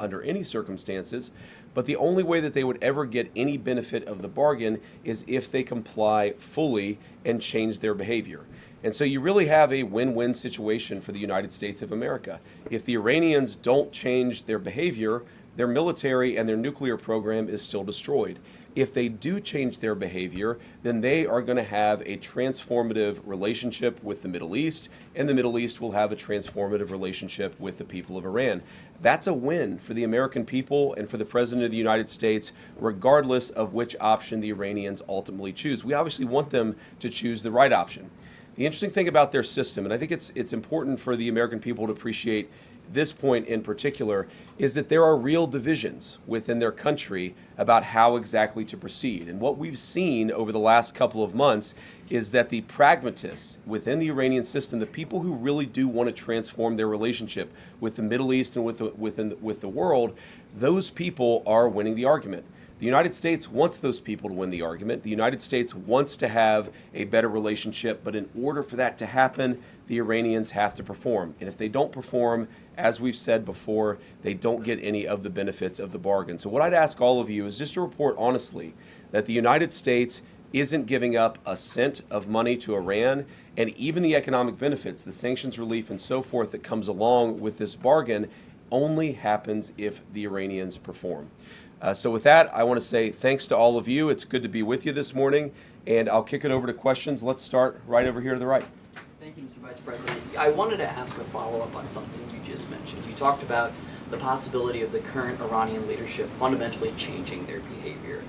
under any circumstances, but the only way that they would ever get any benefit of the bargain is if they comply fully and change their behavior. And so you really have a win-win situation for the United States of America. If the Iranians don't change their behavior, their military and their nuclear program is still destroyed. If they do change their behavior, then they are going to have a transformative relationship with the Middle East, and the Middle East will have a transformative relationship with the people of Iran. That's a win for the American people and for the President of the United States, regardless of which option the Iranians ultimately choose. We obviously want them to choose the right option. The interesting thing about their system, and I think it's important for the American people to appreciate this point in particular, is that there are real divisions within their country about how exactly to proceed. And what we've seen over the last couple of months is that the pragmatists within the Iranian system, the people who really do want to transform their relationship with the Middle East and with the world, those people are winning the argument. The United States wants those people to win the argument. The United States wants to have a better relationship, but in order for that to happen, the Iranians have to perform. And if they don't perform, as we've said before, they don't get any of the benefits of the bargain. So what I'd ask all of you is just to report honestly that the United States isn't giving up a cent of money to Iran, and even the economic benefits, the sanctions relief and so forth that comes along with this bargain only happens if the Iranians perform. So with that, I want to say thanks to all of you. It's good to be with you this morning, and I'll kick it over to questions. Let's start right over here to the right. Thank you, Mr. Vice President. I wanted to ask a follow-up on something you just mentioned. You talked about the possibility of the current Iranian leadership fundamentally changing their behavior.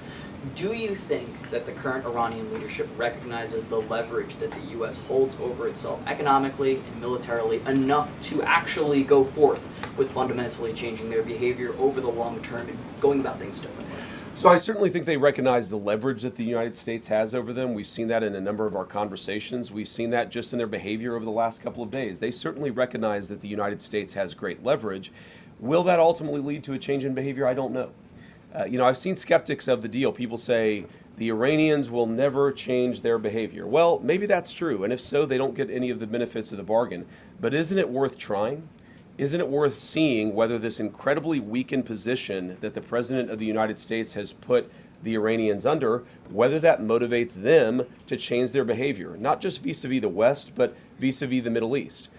Do you think that the current Iranian leadership recognizes the leverage that the U.S. holds over itself economically and militarily enough to actually go forth with fundamentally changing their behavior over the long term and going about things differently? So I certainly think they recognize the leverage that the United States has over them. We've seen that in a number of our conversations. We've seen that just in their behavior over the last couple of days. They certainly recognize that the United States has great leverage. Will that ultimately lead to a change in behavior? I don't know. I've seen skeptics of the deal. People say the Iranians will never change their behavior. Well, maybe that's true, and if so, they don't get any of the benefits of the bargain. But isn't it worth trying? Isn't it worth seeing whether this incredibly weakened position that the President of the United States has put the Iranians under, whether that motivates them to change their behavior, not just vis-a-vis the West, but vis-a-vis the Middle East?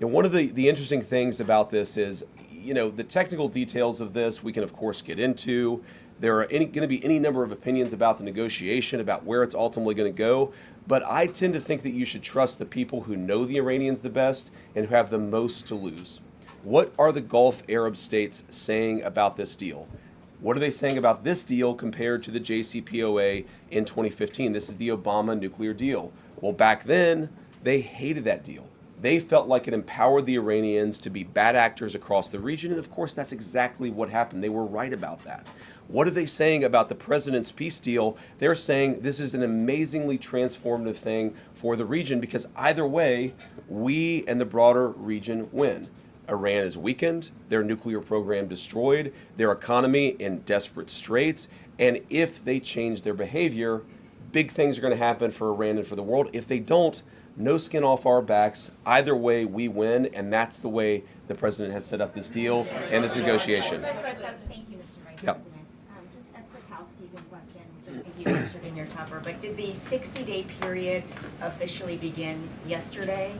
And one of the interesting things about this is, the technical details of this we can, of course, get into. There are going to be any number of opinions about the negotiation, about where it's ultimately going to go. But I tend to think that you should trust the people who know the Iranians the best and who have the most to lose. What are the Gulf Arab states saying about this deal? What are they saying about this deal compared to the JCPOA in 2015? This is the Obama nuclear deal. Well, back then, they hated that deal. They felt like it empowered the Iranians to be bad actors across the region, and of course that's exactly what happened. They were right about that. What are they saying about the president's peace deal? They're saying this is an amazingly transformative thing for the region because either way, we and the broader region win. Iran is weakened, their nuclear program destroyed, their economy in desperate straits, and if they change their behavior, big things are going to happen for Iran and for the world. If they don't, no skin off our backs. Either way, we win, and that's the way the president has set up this deal and this negotiation. Thank you, Mr. Vice Yep. President. Just a quick housekeeping question, which I think you answered in your topper, but did the 60-day period officially begin yesterday?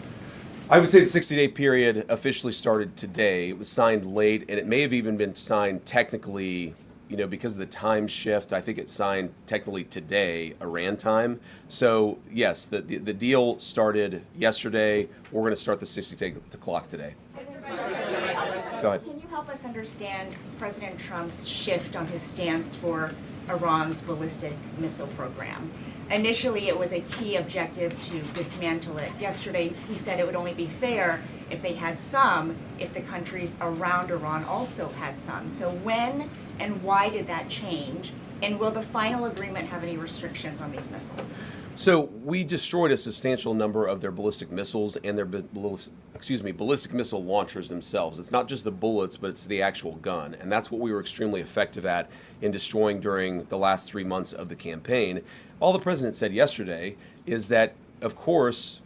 I would say the 60-day period officially started today. It was signed late, and it may have even been signed technically, because of the time shift. I think it's signed technically today, Iran time. So yes, the deal started yesterday. We're going to start the 60-day clock today. Go ahead. Can you help us understand President Trump's shift on his stance for Iran's ballistic missile program? Initially, it was a key objective to dismantle it. Yesterday, he said it would only be fair if they had some, if the countries around Iran also had some. So when and why did that change? And will the final agreement have any restrictions on these missiles? So we destroyed a substantial number of their ballistic missiles and their ballistic missile launchers themselves. It's not just the bullets, but it's the actual gun. And that's what we were extremely effective at in destroying during the last 3 months of the campaign. All the president said yesterday is that, of course,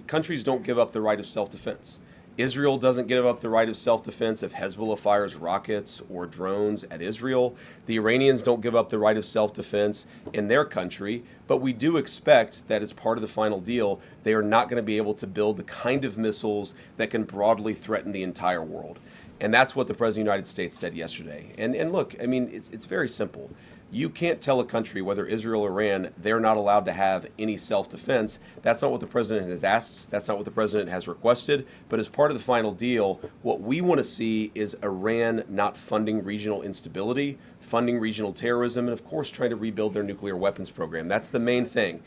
countries don't give up the right of self-defense. Israel doesn't give up the right of self-defense if Hezbollah fires rockets or drones at Israel. The Iranians don't give up the right of self-defense in their country, but we do expect that as part of the final deal, they are not going to be able to build the kind of missiles that can broadly threaten the entire world. And that's what the President of the United States said yesterday. And look, I mean, it's very simple. You can't tell a country, whether Israel or Iran, they're not allowed to have any self-defense. That's not what the president has asked. That's not what the president has requested. But as part of the final deal, what we want to see is Iran not funding regional instability, funding regional terrorism, and of course trying to rebuild their nuclear weapons program. That's the main thing.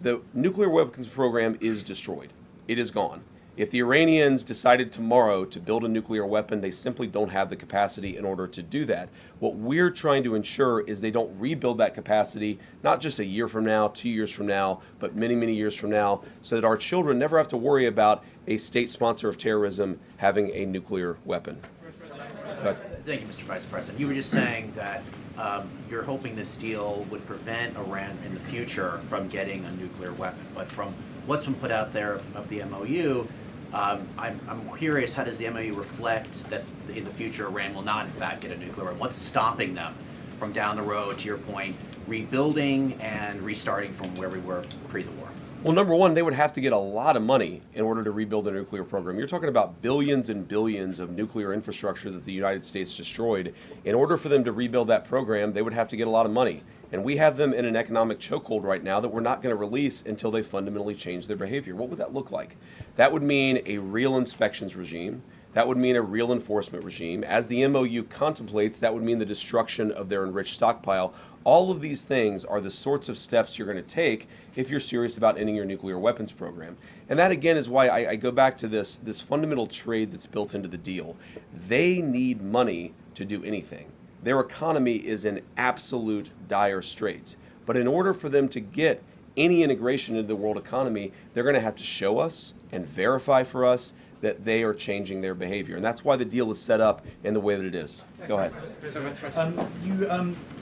The nuclear weapons program is destroyed. It is gone. If the Iranians decided tomorrow to build a nuclear weapon, they simply don't have the capacity in order to do that. What we're trying to ensure is they don't rebuild that capacity, not just a year from now, 2 years from now, but many, many years from now, so that our children never have to worry about a state sponsor of terrorism having a nuclear weapon. Thank you, Mr. Vice President. You were just saying that you're hoping this deal would prevent Iran in the future from getting a nuclear weapon. But from what's been put out there of the MOU, I'm curious, how does the MOU reflect that in the future Iran will not in fact get a nuclear weapon? What's stopping them from down the road, to your point, rebuilding and restarting from where we were pre the war? Well, number one, they would have to get a lot of money in order to rebuild their nuclear program. You're talking about billions and billions of nuclear infrastructure that the United States destroyed. In order for them to rebuild that program, they would have to get a lot of money. And we have them in an economic chokehold right now that we're not going to release until they fundamentally change their behavior. What would that look like? That would mean a real inspections regime. That would mean a real enforcement regime. As the MOU contemplates, that would mean the destruction of their enriched stockpile. All of these things are the sorts of steps you're going to take if you're serious about ending your nuclear weapons program. And that, again, is why I go back to this fundamental trade that's built into the deal. They need money to do anything. Their economy is in absolute dire straits. But in order for them to get any integration into the world economy, they're going to have to show us and verify for us that they are changing their behavior. And that's why the deal is set up in the way that it is. Go ahead.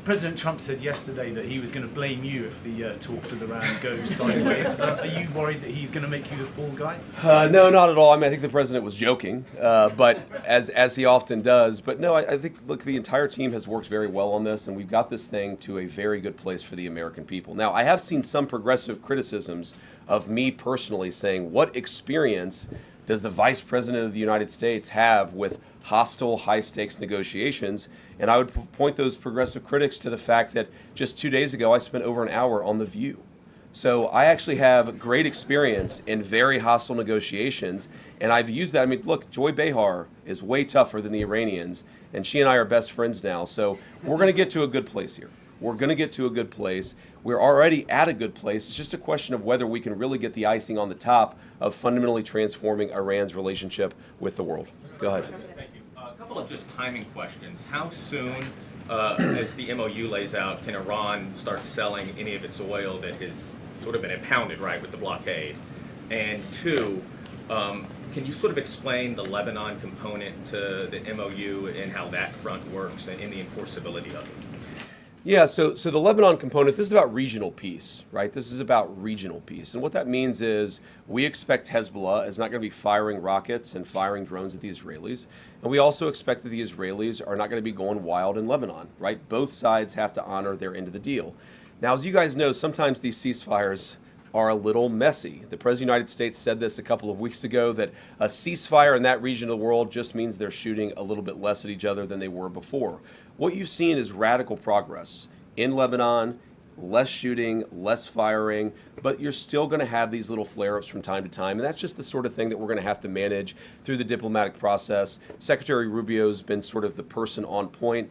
President Trump said yesterday that he was going to blame you if the talks with Iran go sideways. Are you worried that he's going to make you the fall guy? No, not at all. I mean, I think the president was joking, but as he often does. But no, I think, look, the entire team has worked very well on this, and we've got this thing to a very good place for the American people. Now, I have seen some progressive criticisms of me personally saying, what experience does the Vice President of the United States have with hostile, high-stakes negotiations? And I would point those progressive critics to the fact that just 2 days ago, I spent over an hour on The View. So I actually have great experience in very hostile negotiations, and I've used that. I mean, look, Joy Behar is way tougher than the Iranians, and she and I are best friends now. So we're going to get to a good place here. We're going to get to a good place. We're already at a good place. It's just a question of whether we can really get the icing on the top of fundamentally transforming Iran's relationship with the world. Go ahead. Thank you. A couple of just timing questions. How soon, as the MOU lays out, can Iran start selling any of its oil that has sort of been impounded, right, with the blockade? And two, can you sort of explain the Lebanon component to the MOU and how that front works and the enforceability of it? Yeah, so the Lebanon component, this is about regional peace, right? This is about regional peace. And what that means is we expect Hezbollah is not going to be firing rockets and firing drones at the Israelis. And we also expect that the Israelis are not going to be going wild in Lebanon, right? Both sides have to honor their end of the deal. Now, as you guys know, sometimes these ceasefires are a little messy. The President of the United States said this a couple of weeks ago, that a ceasefire in that region of the world just means they're shooting a little bit less at each other than they were before. What you've seen is radical progress in Lebanon, less shooting, less firing, but you're still going to have these little flare-ups from time to time, and that's just the sort of thing that we're going to have to manage through the diplomatic process. Secretary Rubio's been sort of the person on point.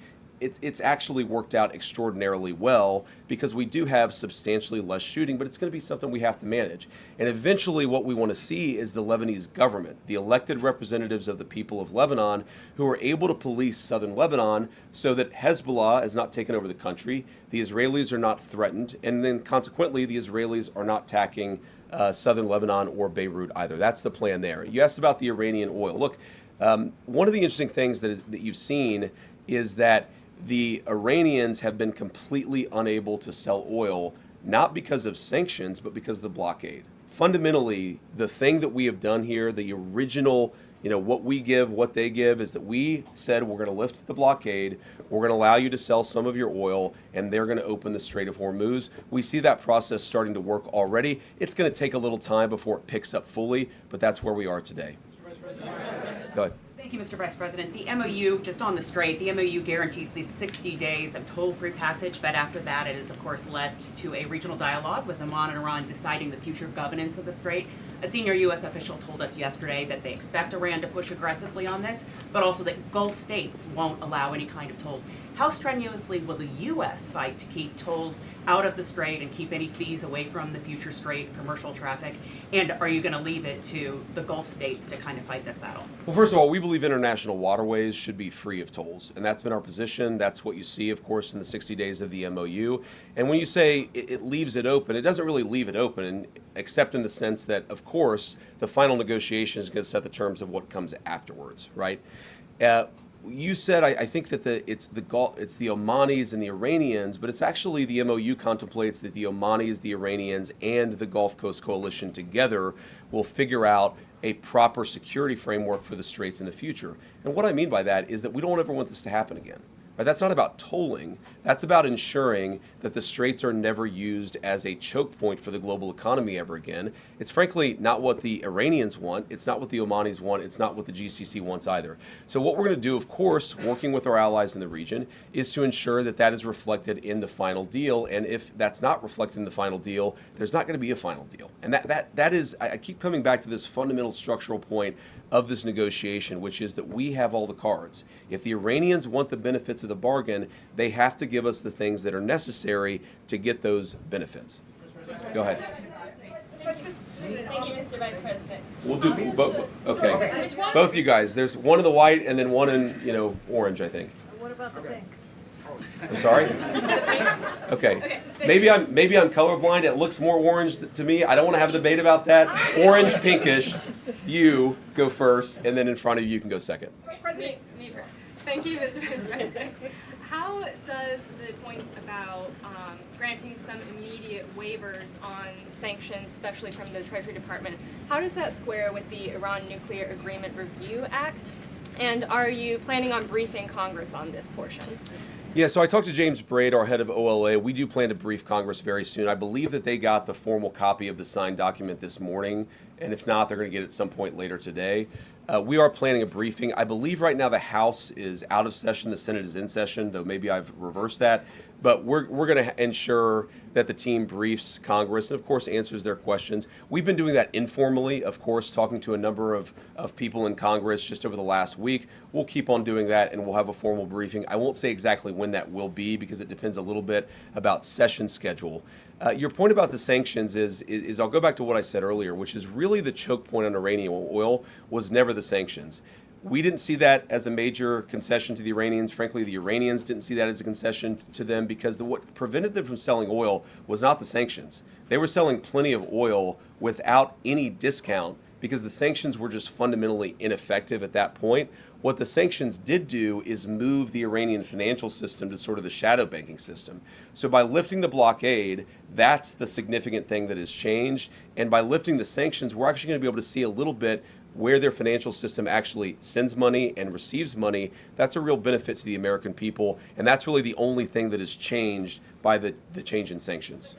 It's actually worked out extraordinarily well because we do have substantially less shooting, but it's going to be something we have to manage. And eventually what we want to see is the Lebanese government, the elected representatives of the people of Lebanon, who are able to police southern Lebanon so that Hezbollah is not taken over the country, the Israelis are not threatened, and then consequently the Israelis are not attacking southern Lebanon or Beirut either. That's the plan there. You asked about the Iranian oil. Look, one of the interesting things that you've seen is that the Iranians have been completely unable to sell oil, not because of sanctions, but because of the blockade. Fundamentally, the thing that we have done here, the original what we give, what they give, is that we said we're going to lift the blockade, we're going to allow you to sell some of your oil, and they're going to open the Strait of Hormuz. We see that process starting to work already. It's going to take a little time before it picks up fully, but that's where we are today. Go ahead. Thank you, Mr. Vice President. The MOU, just on the Strait, the MOU guarantees these 60 days of toll-free passage, but after that it has, of course, led to a regional dialogue with Oman and Iran deciding the future governance of the Strait. A senior U.S. official told us yesterday that they expect Iran to push aggressively on this, but also that Gulf states won't allow any kind of tolls. How strenuously will the U.S. fight to keep tolls out of the Strait and keep any fees away from the future Strait commercial traffic? And are you going to leave it to the Gulf states to kind of fight this battle? Well, first of all, we believe international waterways should be free of tolls, and that's been our position. That's what you see, of course, in the 60 days of the MOU. And when you say it leaves it open, it doesn't really leave it open, except in the sense that, of course, the final negotiation is going to set the terms of what comes afterwards, right? You said, I think that it's the Omanis and the Iranians, but it's actually the MOU contemplates that the Omanis, the Iranians, and the Gulf Coast Coalition together will figure out a proper security framework for the Straits in the future. And what I mean by that is that we don't ever want this to happen again. Right? That's not about tolling. That's about ensuring that the Straits are never used as a choke point for the global economy ever again. It's frankly not what the Iranians want. It's not what the Omanis want. It's not what the GCC wants either. So what we're going to do, of course, working with our allies in the region, is to ensure that that is reflected in the final deal. And if that's not reflected in the final deal, there's not going to be a final deal. And that is, I keep coming back to this fundamental structural point of this negotiation, which is that we have all the cards. If the Iranians want the benefits of the bargain, they have to give us the things that are necessary to get those benefits. Go ahead. Thank you, Mr. Vice President. We'll do both. Okay. Both of you guys. There's one in the white and then one in, orange, I think. What about the pink? I'm sorry? Okay. Maybe I'm colorblind. It looks more orange to me. I don't want to have a debate about that. Orange, pinkish. You go first, and then in front of you can go second. Me first. Thank you, Mr. Vice President. How does the points about granting some immediate waivers on sanctions, especially from the Treasury Department, how does that square with the Iran Nuclear Agreement Review Act? And are you planning on briefing Congress on this portion? Yeah, so I talked to James Braid, our head of OLA. We do plan to brief Congress very soon. I believe that they got the formal copy of the signed document this morning, and if not, they're going to get it at some point later today. We are planning a briefing. I believe right now the House is out of session, the Senate is in session, though maybe I've reversed that. But we're going to ensure that the team briefs Congress and, of course, answers their questions. We've been doing that informally, of course, talking to a number of people in Congress just over the last week. We'll keep on doing that, and we'll have a formal briefing. I won't say exactly when that will be because it depends a little bit about session schedule. Your point about the sanctions is I'll go back to what I said earlier, which is really the choke point on Iranian oil was never the sanctions. We didn't see that as a major concession to the Iranians. Frankly, the Iranians didn't see that as a concession to them because what prevented them from selling oil was not the sanctions. They were selling plenty of oil without any discount because the sanctions were just fundamentally ineffective at that point. What the sanctions did do is move the Iranian financial system to sort of the shadow banking system. So by lifting the blockade, that's the significant thing that has changed. And by lifting the sanctions, we're actually going to be able to see a little bit where their financial system actually sends money and receives money. That's a real benefit to the American people. And that's really the only thing that has changed by the change in sanctions.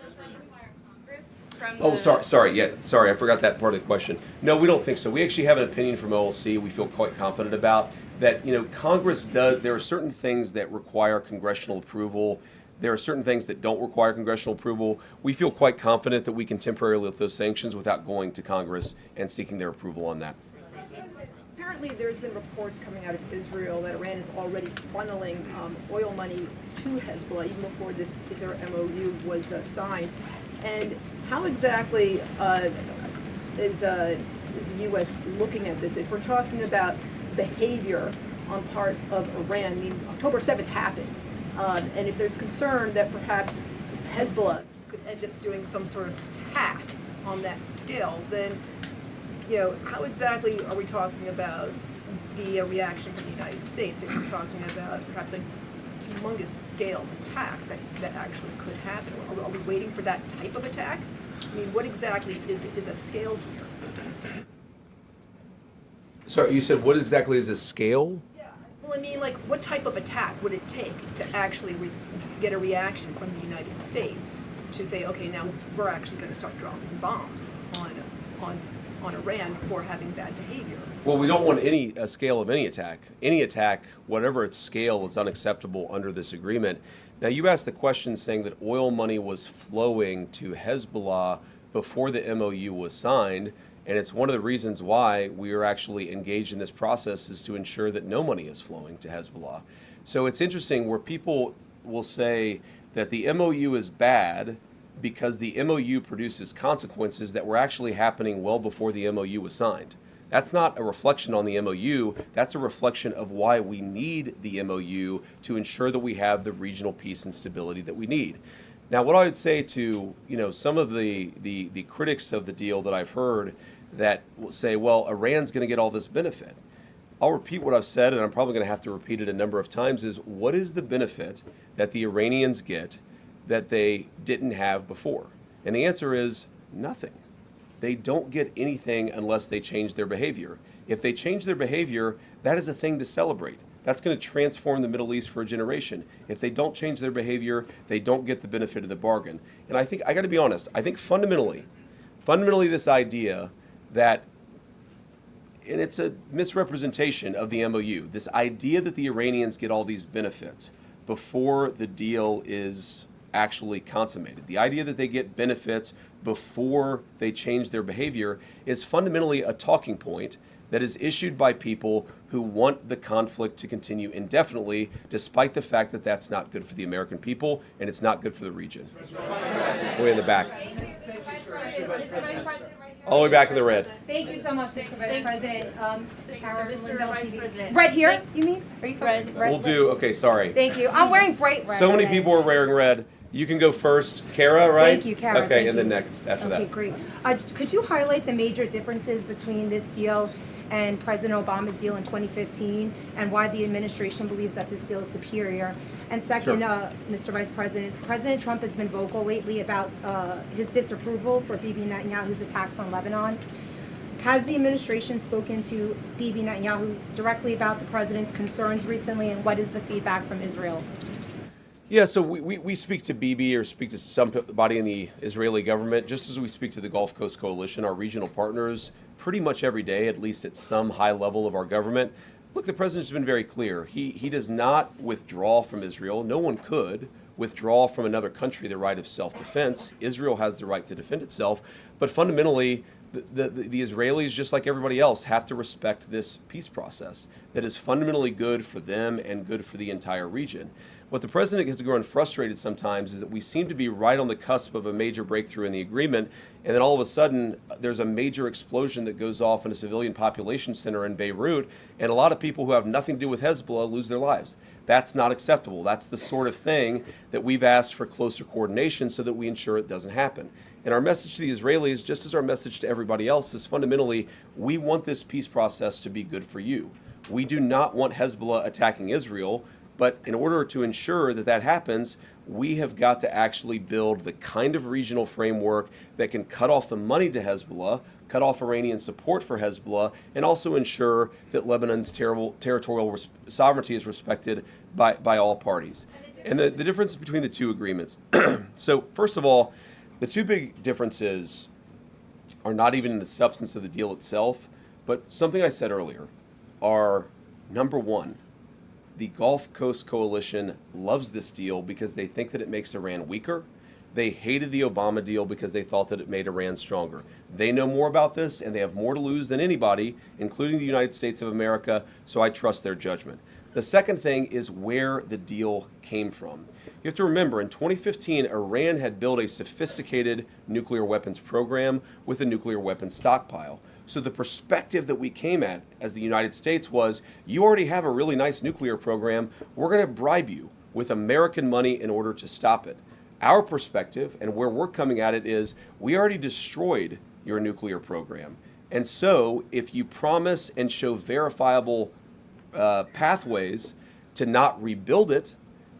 Oh, sorry, I forgot that part of the question. No, we don't think so. We actually have an opinion from OLC we feel quite confident about that, Congress there are certain things that require congressional approval. There are certain things that don't require congressional approval. We feel quite confident that we can temporarily lift those sanctions without going to Congress and seeking their approval on that. Apparently, there's been reports coming out of Israel that Iran is already funneling oil money to Hezbollah even before this particular MOU was signed. And how exactly is the U.S. looking at this? If we're talking about behavior on part of Iran, I mean, October 7th happened, and if there's concern that perhaps Hezbollah could end up doing some sort of attack on that scale, then, how exactly are we talking about the reaction from the United States if we're talking about perhaps a humongous scale attack that actually could happen? Are we waiting for that type of attack? I mean, what exactly is a scale here? Sorry, you said what exactly is the scale? Yeah, well, I mean, like, what type of attack would it take to actually get a reaction from the United States to say, okay, now we're actually going to start dropping bombs on Iran for having bad behavior? Well, we don't want a scale of any attack. Any attack, whatever its scale, is unacceptable under this agreement. Now, you asked the question saying that oil money was flowing to Hezbollah before the MOU was signed, and it's one of the reasons why we are actually engaged in this process is to ensure that no money is flowing to Hezbollah. So it's interesting where people will say that the MOU is bad because the MOU produces consequences that were actually happening well before the MOU was signed. That's not a reflection on the MOU, that's a reflection of why we need the MOU to ensure that we have the regional peace and stability that we need. Now, what I would say to some of the critics of the deal that I've heard that will say, well, Iran's going to get all this benefit. I'll repeat what I've said, and I'm probably going to have to repeat it a number of times, is what is the benefit that the Iranians get that they didn't have before? And the answer is nothing. They don't get anything unless they change their behavior. If they change their behavior, that is a thing to celebrate. That's going to transform the Middle East for a generation. If they don't change their behavior, they don't get the benefit of the bargain. And I think, I got to be honest, I think fundamentally this idea that, and it's a misrepresentation of the MOU, this idea that the Iranians get all these benefits before the deal is actually consummated. The idea that they get benefits before they change their behavior is fundamentally a talking point that is issued by people who want the conflict to continue indefinitely, despite the fact that that's not good for the American people and it's not good for the region. Way in the back. All the way back in the red. Thank you so much, Mr. Vice President. Mr. Vice President. Red here, you mean? Are you red? We'll do, okay, sorry. Thank you. I'm wearing bright red. So many today. people are wearing red. You can go first. Kara, right? Thank you, Kara. Okay, thank and then you. next, after that. Okay, great. Could you highlight the major differences between this deal and President Obama's deal in 2015 and why the administration believes that this deal is superior? And second, Mr. Vice President, President Trump has been vocal lately about his disapproval for Bibi Netanyahu's attacks on Lebanon. Has the administration spoken to Bibi Netanyahu directly about the president's concerns recently, and what is the feedback from Israel? Yeah, so we speak to Bibi or speak to somebody in the Israeli government, just as we speak to the Gulf Coast Coalition, our regional partners, pretty much every day, at least at some high level of our government. Look, the president's been very clear. He does not withdraw from Israel. No one could withdraw from another country the right of self-defense. Israel has the right to defend itself. But fundamentally, the Israelis, just like everybody else, have to respect this peace process that is fundamentally good for them and good for the entire region. What the president gets grown frustrated sometimes is that we seem to be right on the cusp of a major breakthrough in the agreement, and then all of a sudden there's a major explosion that goes off in a civilian population center in Beirut, and a lot of people who have nothing to do with Hezbollah lose their lives. That's not acceptable. That's the sort of thing that we've asked for closer coordination so that we ensure it doesn't happen. And our message to the Israelis, just as our message to everybody else, is fundamentally, we want this peace process to be good for you. We do not want Hezbollah attacking Israel, but in order to ensure that that happens, we have got to actually build the kind of regional framework that can cut off the money to Hezbollah, cut off Iranian support for Hezbollah, and also ensure that Lebanon's territorial sovereignty is respected by all parties. And the difference between the two agreements. So first of all, the two big differences are not even in the substance of the deal itself, but something I said earlier are, number one, the Gulf Coast Coalition loves this deal because they think that it makes Iran weaker. They hated the Obama deal because they thought that it made Iran stronger. They know more about this, and they have more to lose than anybody, including the United States of America, so I trust their judgment. The second thing is where the deal came from. You have to remember, in 2015, Iran had built a sophisticated nuclear weapons program with a nuclear weapons stockpile. So the perspective that we came at as the United States was, you already have a really nice nuclear program, we're going to bribe you with American money in order to stop it. Our perspective and where we're coming at it is, we already destroyed your nuclear program. And so if you promise and show verifiable pathways to not rebuild it,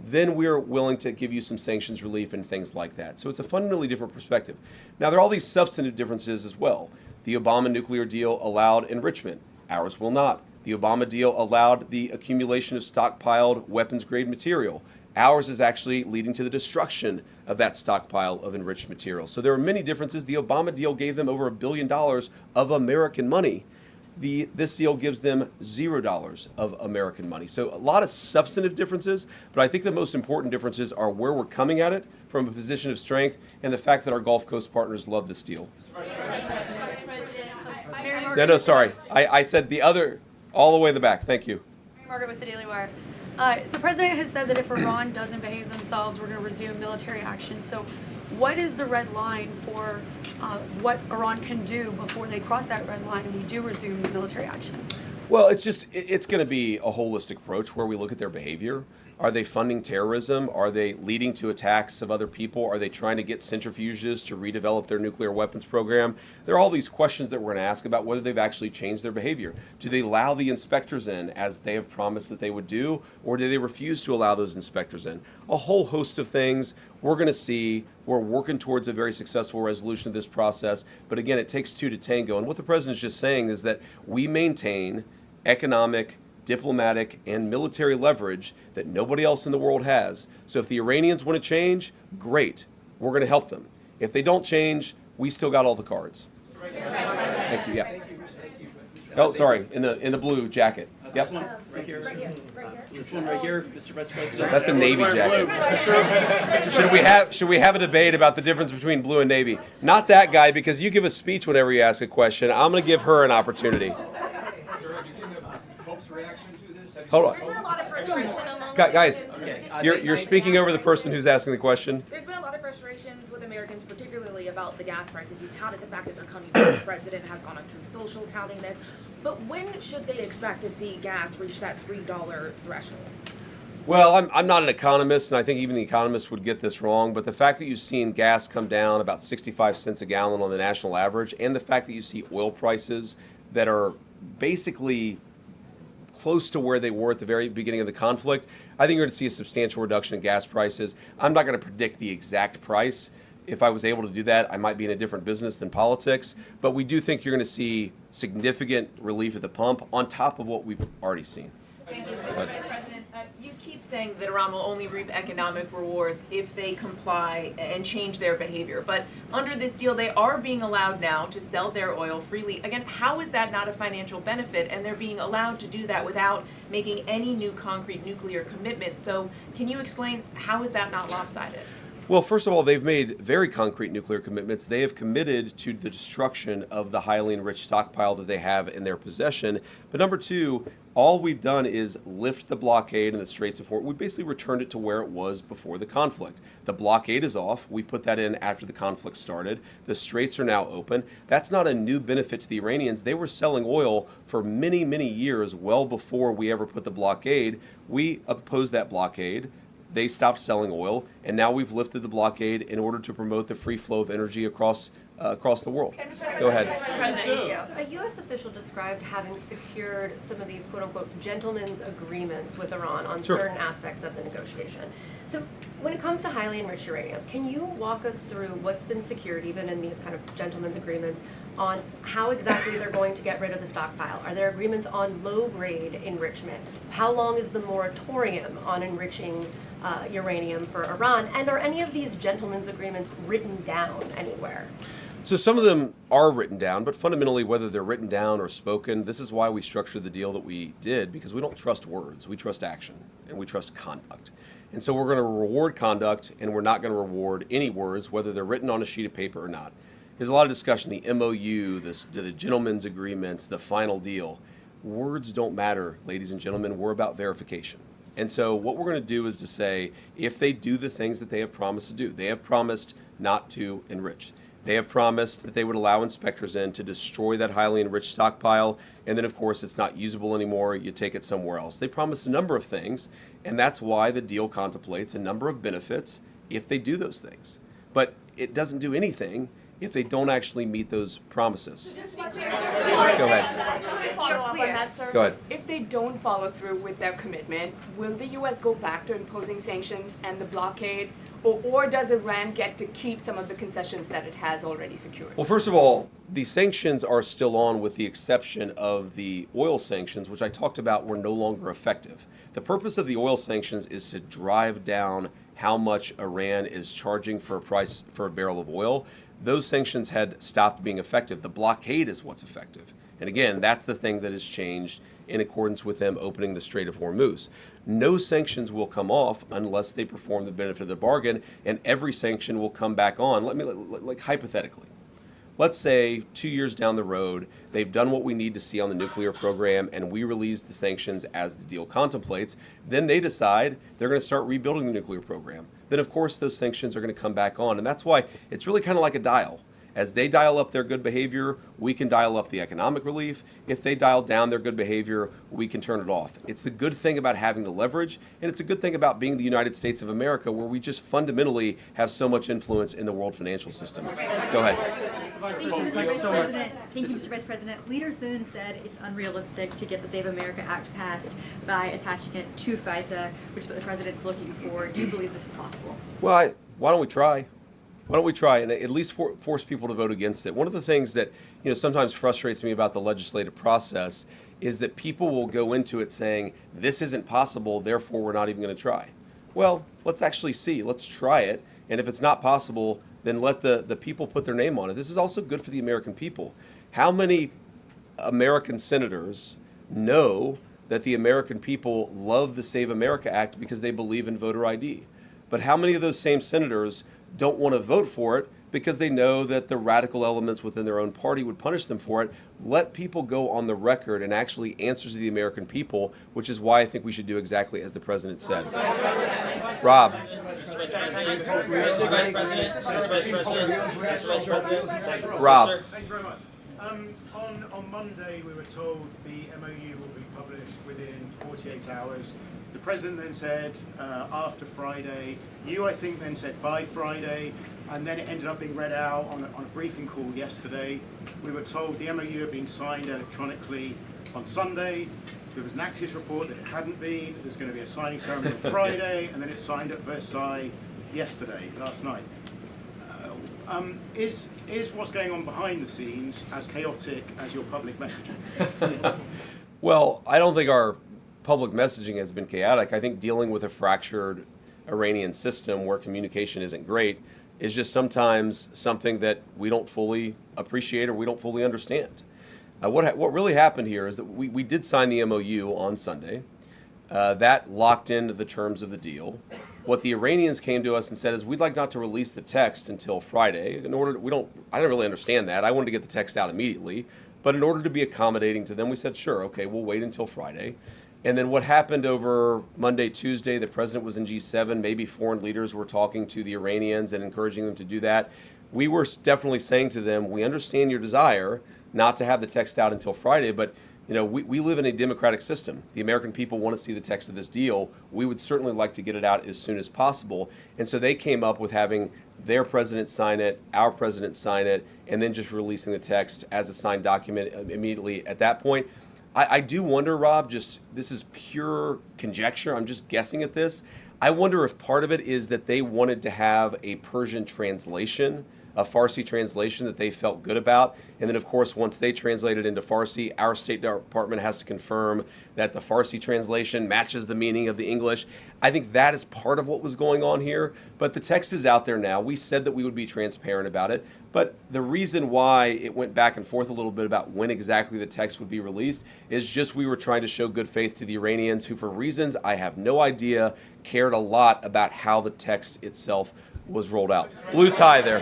then we're willing to give you some sanctions relief and things like that. So it's a fundamentally different perspective. Now, there are all these substantive differences as well. The Obama nuclear deal allowed enrichment Ours will not. The Obama deal allowed the accumulation of stockpiled weapons-grade material. Ours is actually leading to the destruction of that stockpile of enriched material. So there are many differences. The Obama deal gave them over $1 billion of American money. This deal gives them $0 of American money. So a lot of substantive differences, but I think the most important differences are where we're coming at it from a position of strength and the fact that our Gulf Coast partners love this deal. No, sorry. I said the other, all the way in the back. Thank you. Margaret with the Daily Wire. The president has said that if Iran doesn't behave themselves, we're going to resume military action. So what is the red line for what Iran can do before they cross that red line and we do resume military action? Well, it's going to be a holistic approach where we look at their behavior. Are they funding terrorism? Are they leading to attacks of other people? Are they trying to get centrifuges to redevelop their nuclear weapons program? There are all these questions that we're going to ask about whether they've actually changed their behavior. Do they allow the inspectors in as they have promised that they would do, or do they refuse to allow those inspectors in? A whole host of things we're going to see. We're working towards a very successful resolution of this process. But again, it takes two to tango. And what the president's just saying is that we maintain economic, diplomatic, and military leverage that nobody else in the world has. So if the Iranians want to change, great. We're going to help them. If they don't change, we still got all the cards. Thank you. Yeah. Oh, sorry. In the blue jacket. Yep. This one right here. This one right here, Mr. Vice President. That's a Navy jacket. Should we have a debate about the difference between blue and Navy? Not that guy, because you give a speech whenever you ask a question. I'm going to give her an opportunity. Hold on. There's been a lot of frustration among Guys, you're speaking over the person who's asking the question. There's been a lot of frustrations with Americans, particularly about the gas prices. You touted the fact that they're coming down. The president has gone on True Social touting this. But when should they expect to see gas reach that $3 threshold? Well, I'm not an economist, and I think even the economists would get this wrong, but the fact that you've seen gas come down about 65 cents a gallon on the national average, and the fact that you see oil prices that are basically close to where they were at the very beginning of the conflict, I think you're going to see a substantial reduction in gas prices. I'm not going to predict the exact price. If I was able to do that, I might be in a different business than politics. But we do think you're going to see significant relief at the pump on top of what we've already seen. Thank you, Mr. Vice President. You keep saying that Iran will only reap economic rewards if they comply and change their behavior. But under this deal, they are being allowed now to sell their oil freely. Again, how is that not a financial benefit? And they're being allowed to do that without making any new concrete nuclear commitments. So can you explain how is that not lopsided? Well, first of all, they've made very concrete nuclear commitments. They have committed to the destruction of the highly enriched stockpile that they have in their possession. But number two, all we've done is lift the blockade in the Straits of Hormuz. We basically returned it to where it was before the conflict. The blockade is off. We put that in after the conflict started. The straits are now open. That's not a new benefit to the Iranians. They were selling oil for many, many years, well before we ever put the blockade. We opposed that blockade. They stopped selling oil, and now we've lifted the blockade in order to promote the free flow of energy across the world. Go ahead. A U.S. official described having secured some of these quote-unquote gentlemen's agreements with Iran on certain aspects of the negotiation. So when it comes to highly enriched uranium, can you walk us through what's been secured, even in these kind of gentlemen's agreements, on how exactly they're going to get rid of the stockpile? Are there agreements on low-grade enrichment? How long is the moratorium on enriching uranium for Iran? And are any of these gentlemen's agreements written down anywhere? So some of them are written down, but fundamentally, whether they're written down or spoken, this is why we structured the deal that we did, because we don't trust words. We trust action, and we trust conduct. And so we're going to reward conduct, and we're not going to reward any words, whether they're written on a sheet of paper or not. There's a lot of discussion, the MOU, the gentlemen's agreements, the final deal. Words don't matter, ladies and gentlemen. We're about verification. And so what we're going to do is to say, if they do the things that they have promised to do, they have promised not to enrich. They have promised that they would allow inspectors in to destroy that highly enriched stockpile, and then of course it's not usable anymore, you take it somewhere else. They promised a number of things, and that's why the deal contemplates a number of benefits if they do those things. But it doesn't do anything if they don't actually meet those promises. So just to be Go ahead. Just to follow up on that, sir? Go ahead. If they don't follow through with their commitment, will the U.S. go back to imposing sanctions and the blockade, or does Iran get to keep some of the concessions that it has already secured? Well, first of all, the sanctions are still on with the exception of the oil sanctions, which I talked about were no longer effective. The purpose of the oil sanctions is to drive down how much Iran is charging for a price for a barrel of oil. Those sanctions had stopped being effective. The blockade is what's effective. And again, that's the thing that has changed in accordance with them opening the Strait of Hormuz. No sanctions will come off unless they perform the benefit of the bargain, and every sanction will come back on. Like hypothetically, let's say 2 years down the road, they've done what we need to see on the nuclear program, and we release the sanctions as the deal contemplates. Then they decide they're going to start rebuilding the nuclear program. Then, of course, those sanctions are going to come back on. And that's why it's really kind of like a dial. As they dial up their good behavior, we can dial up the economic relief. If they dial down their good behavior, we can turn it off. It's the good thing about having the leverage, and it's a good thing about being the United States of America, where we just fundamentally have so much influence in the world financial system. Go ahead. Thank you, Mr. Vice President. Thank you, Mr. Vice President. Leader Thune said it's unrealistic to get the Save America Act passed by attaching it to FISA, which is what the president's looking for. Do you believe this is possible? Well, why don't we try? Why don't we try and at least force people to vote against it? One of the things that sometimes frustrates me about the legislative process is that people will go into it saying, this isn't possible, therefore we're not even going to try. Well, let's actually see. Let's try it. And if it's not possible, then let the people put their name on it. This is also good for the American people. How many American senators know that the American people love the Save America Act because they believe in voter ID? But how many of those same senators don't want to vote for it because they know that the radical elements within their own party would punish them for it? Let people go on the record and actually answer to the American people, which is why I think we should do exactly as the president said. Rob. Rob. Thank you very much. On Monday, we were told the MOU will be published within 48 hours. The president then said after Friday. You, I think, then said by Friday, and then it ended up being read out on a briefing call yesterday. We were told the MOU had been signed electronically on Sunday. There was an Axios report that it hadn't been. There's going to be a signing ceremony on Friday, and then it's signed at Versailles last night. Is what's going on behind the scenes as chaotic as your public messaging? Well, I don't think our public messaging has been chaotic. I think dealing with a fractured Iranian system where communication isn't great is just sometimes something that we don't fully appreciate or we don't fully understand. What really happened here is that we did sign the MOU on Sunday. That locked into the terms of the deal. What the Iranians came to us and said is, we'd like not to release the text until Friday. I don't really understand that. I wanted to get the text out immediately. But in order to be accommodating to them, we said, sure, okay, we'll wait until Friday. And then what happened over Monday, Tuesday, the president was in G7, maybe foreign leaders were talking to the Iranians and encouraging them to do that. We were definitely saying to them, we understand your desire not to have the text out until Friday, but we live in a democratic system. The American people want to see the text of this deal. We would certainly like to get it out as soon as possible. And so they came up with having their president sign it, our president sign it, and then just releasing the text as a signed document immediately at that point. I do wonder, Rob, this is pure conjecture, I'm just guessing at this. I wonder if part of it is that they wanted to have a Persian translation, a Farsi translation that they felt good about. And then, of course, once they translate it into Farsi, our State Department has to confirm that the Farsi translation matches the meaning of the English. I think that is part of what was going on here. But the text is out there now. We said that we would be transparent about it. But the reason why it went back and forth a little bit about when exactly the text would be released is just we were trying to show good faith to the Iranians, who, for reasons I have no idea, cared a lot about how the text itself was rolled out. Blue tie there.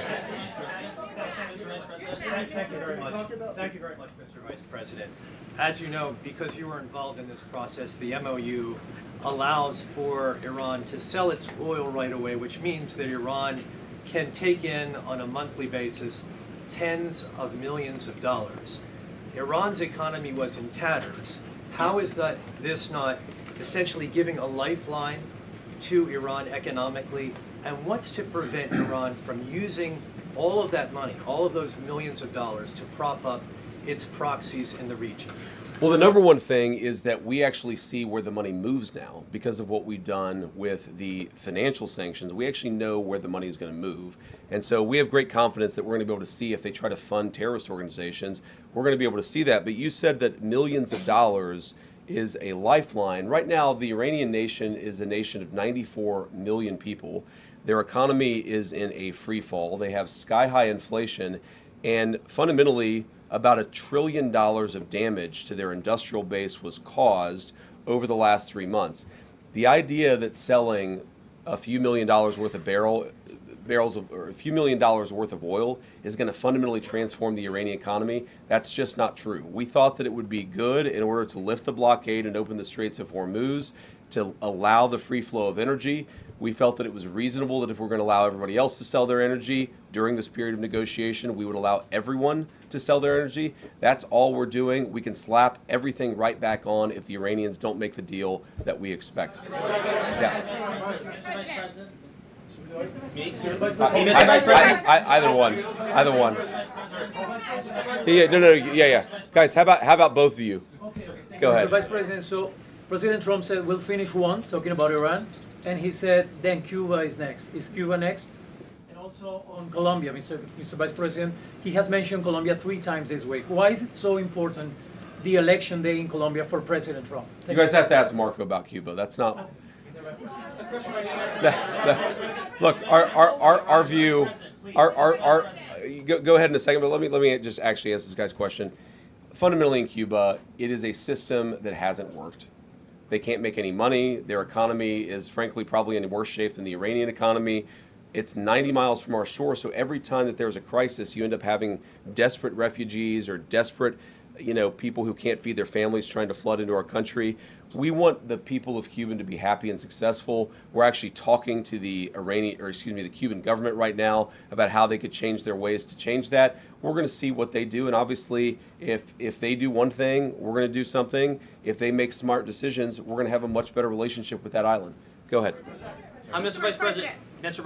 Thank you very much. Thank you very much, Mr. Vice President. As you know, because you were involved in this process, the MOU allows for Iran to sell its oil right away, which means that Iran can take in on a monthly basis tens of millions of dollars. Iran's economy was in tatters. How is this not essentially giving a lifeline to Iran economically? And what's to prevent Iran from using all of that money, all of those millions of dollars, to prop up its proxies in the region? Well, the number one thing is that we actually see where the money moves now because of what we've done with the financial sanctions. We actually know where the money is going to move. And so we have great confidence that we're going to be able to see if they try to fund terrorist organizations, we're going to be able to see that. But you said that millions of dollars is a lifeline. Right now, the Iranian nation is a nation of 94 million people. Their economy is in a free fall. They have sky-high inflation, and fundamentally, about $1 trillion of damage to their industrial base was caused over the last 3 months. The idea that selling a few $1 million worth of barrels of, or a few $1 million worth of oil is going to fundamentally transform the Iranian economy, that's just not true. We thought that it would be good in order to lift the blockade and open the Straits of Hormuz to allow the free flow of energy. We felt that it was reasonable that if we're going to allow everybody else to sell their energy during this period of negotiation, we would allow everyone to sell their energy. That's all we're doing. We can slap everything right back on if the Iranians don't make the deal that we expect. Yeah. Either one. Yeah. Guys, how about both of you? Go ahead. Mr. Vice President, so President Trump said we'll finish one, talking about Iran, and he said then Cuba is next. Is Cuba next? And also on Colombia, Mr. Vice President, he has mentioned Colombia 3 times this week. Why is it so important, the election day in Colombia for President Trump? You guys have to ask Marco about Cuba. That's not... Look, our view, go ahead in a second, but let me just actually answer this guy's question. Fundamentally in Cuba, it is a system that hasn't worked. They can't make any money. Their economy is frankly probably in worse shape than the Iranian economy. It's 90 miles from our shore, so every time that there's a crisis, you end up having desperate refugees or desperate, people who can't feed their families trying to flood into our country. We want the people of Cuba to be happy and successful. We're actually talking to the Cuban government right now about how they could change their ways to change that. We're going to see what they do, and obviously, if they do one thing, we're going to do something. If they make smart decisions, we're going to have a much better relationship with that island. Go ahead. Mr. Vice President, Vice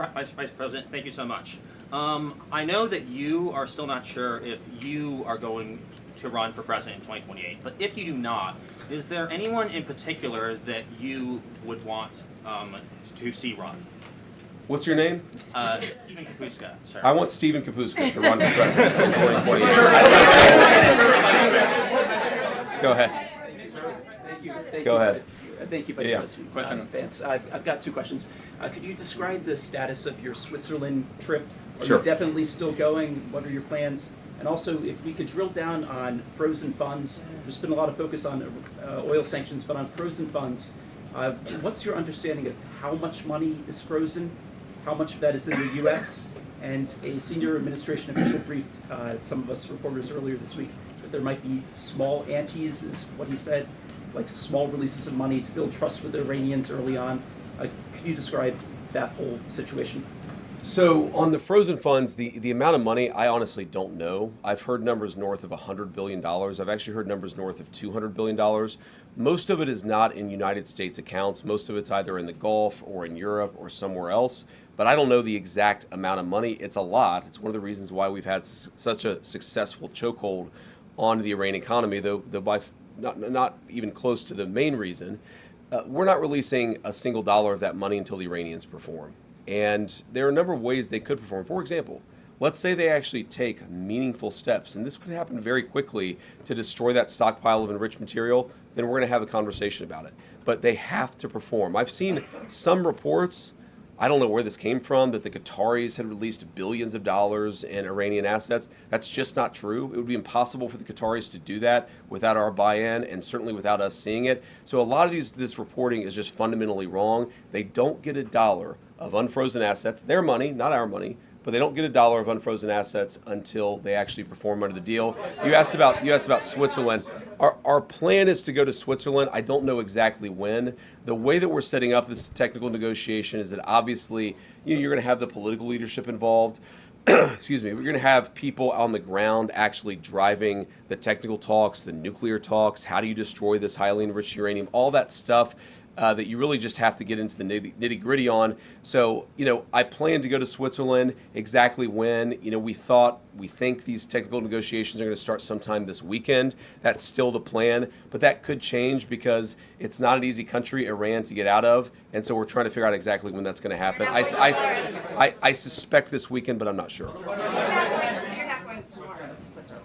President, thank you so much. I know that you are still not sure if you are going to run for president in 2028, but if you do not, is there anyone in particular that you would want to see run? What's your name? Stephen Kapuska, sir. I want Stephen Kapuska to run for president in 2028. Go ahead. Go ahead. Thank you, Vice President Vance. I've got 2 questions. Could you describe the status of your Switzerland trip? Are you definitely still going? What are your plans? And also, if we could drill down on frozen funds. There's been a lot of focus on oil sanctions, but on frozen funds, what's your understanding of how much money is frozen? How much of that is in the U.S.? And a senior administration official briefed some of us reporters earlier this week that there might be small antes, is what he said, like small releases of money to build trust with the Iranians early on. Could you describe that whole situation? So on the frozen funds, the amount of money, I honestly don't know. I've heard numbers north of $100 billion. I've actually heard numbers north of $200 billion. Most of it is not in United States accounts. Most of it's either in the Gulf or in Europe or somewhere else. But I don't know the exact amount of money. It's a lot. It's one of the reasons why we've had such a successful chokehold on the Iranian economy, though by not even close to the main reason. We're not releasing a single dollar of that money until the Iranians perform. And there are a number of ways they could perform. For example, let's say they actually take meaningful steps, and this could happen very quickly, to destroy that stockpile of enriched material, then we're going to have a conversation about it. But they have to perform. I've seen some reports, I don't know where this came from, that the Qataris had released billions of dollars in Iranian assets. That's just not true. It would be impossible for the Qataris to do that without our buy-in and certainly without us seeing it. So a lot of this reporting is just fundamentally wrong. They don't get a dollar of unfrozen assets, their money, not our money, but they don't get a dollar of unfrozen assets until they actually perform under the deal. You asked about Switzerland. Our plan is to go to Switzerland. I don't know exactly when. The way that we're setting up this technical negotiation is that obviously you're going to have the political leadership involved. Excuse me. We're going to have people on the ground actually driving the technical talks, the nuclear talks. How do you destroy this highly enriched uranium? All that stuff. that you really just have to get into the nitty gritty on. So, I plan to go to Switzerland. Exactly when, we think these technical negotiations are going to start sometime this weekend. That's still the plan, but that could change because it's not an easy country, Iran, to get out of, and so we're trying to figure out exactly when that's going to happen. I suspect this weekend, but I'm not sure. You're not going tomorrow to Switzerland.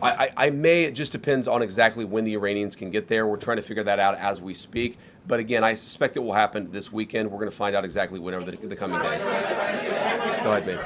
I may. It just depends on exactly when the Iranians can get there. We're trying to figure that out as we speak. But again, I suspect it will happen this weekend. We're going to find out exactly whenever the coming days. Go ahead, Ben.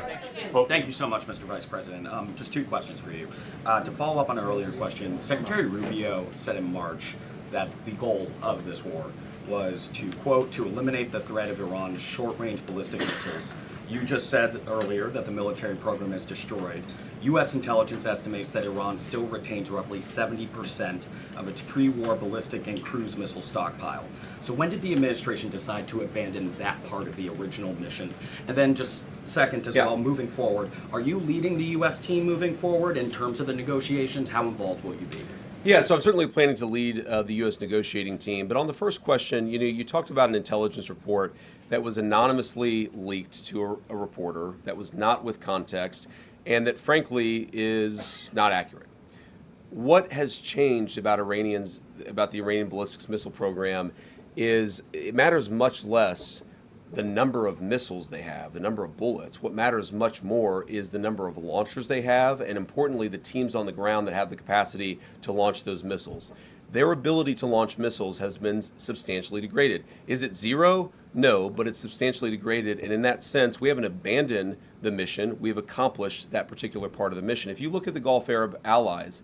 Well, thank you so much, Mr. Vice President. Just two questions for you. To follow up on an earlier question, Secretary Rubio said in March that the goal of this war was to, quote, to eliminate the threat of Iran's short-range ballistic missiles. You just said earlier that the military program is destroyed. U.S. intelligence estimates that Iran still retains roughly 70% of its pre-war ballistic and cruise missile stockpile. So when did the administration decide to abandon that part of the original mission? And then just second as well, moving forward, are you leading the U.S. team moving forward in terms of the negotiations? How involved will you be? Yeah, so I'm certainly planning to lead the U.S. negotiating team. But on the first question, you talked about an intelligence report that was anonymously leaked to a reporter that was not with context and that frankly is not accurate. What has changed about the Iranian ballistics missile program is it matters much less the number of missiles they have, the number of bullets. What matters much more is the number of launchers they have, and importantly, the teams on the ground that have the capacity to launch those missiles. Their ability to launch missiles has been substantially degraded. Is it zero? No, but it's substantially degraded, and in that sense, we haven't abandoned the mission. We've accomplished that particular part of the mission. If you look at the Gulf Arab allies,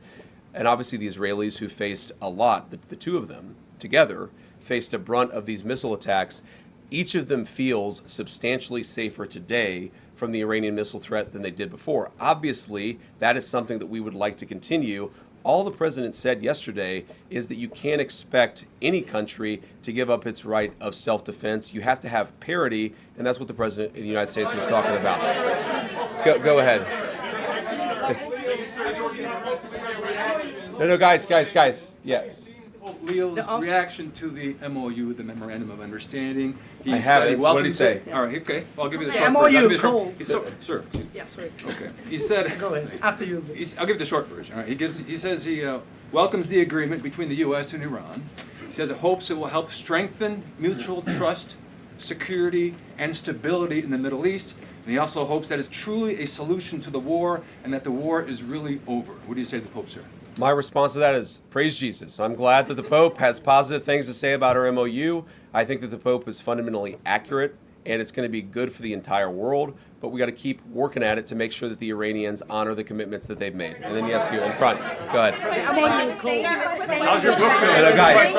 and obviously the Israelis who faced a lot, the two of them together faced a brunt of these missile attacks, each of them feels substantially safer today from the Iranian missile threat than they did before. Obviously, that is something that we would like to continue. All the president said yesterday is that you can't expect any country to give up its right of self-defense. You have to have parity, and that's what the president of the United States was talking about. Go ahead. No, guys. Yeah. Leo's reaction to the MOU, the Memorandum of Understanding. I have it. What did he say? All right, okay. I'll give you the The short MOU version. calls. Sir. Yeah, sorry. Okay. He said. Go ahead. After you. I'll give you the short version. All right. He says he welcomes the agreement between the U.S. and Iran. He says it hopes it will help strengthen mutual trust, security, and stability in the Middle East. And he also hopes that it's truly a solution to the war and that the war is really over. What do you say to the Pope, sir? My response to that is praise Jesus. I'm glad that the Pope has positive things to say about our MOU. I think that the Pope is fundamentally accurate, and it's going to be good for the entire world, but we got to keep working at it to make sure that the Iranians honor the commitments that they've made. And then yes, you in front. Go ahead. How's your book guys,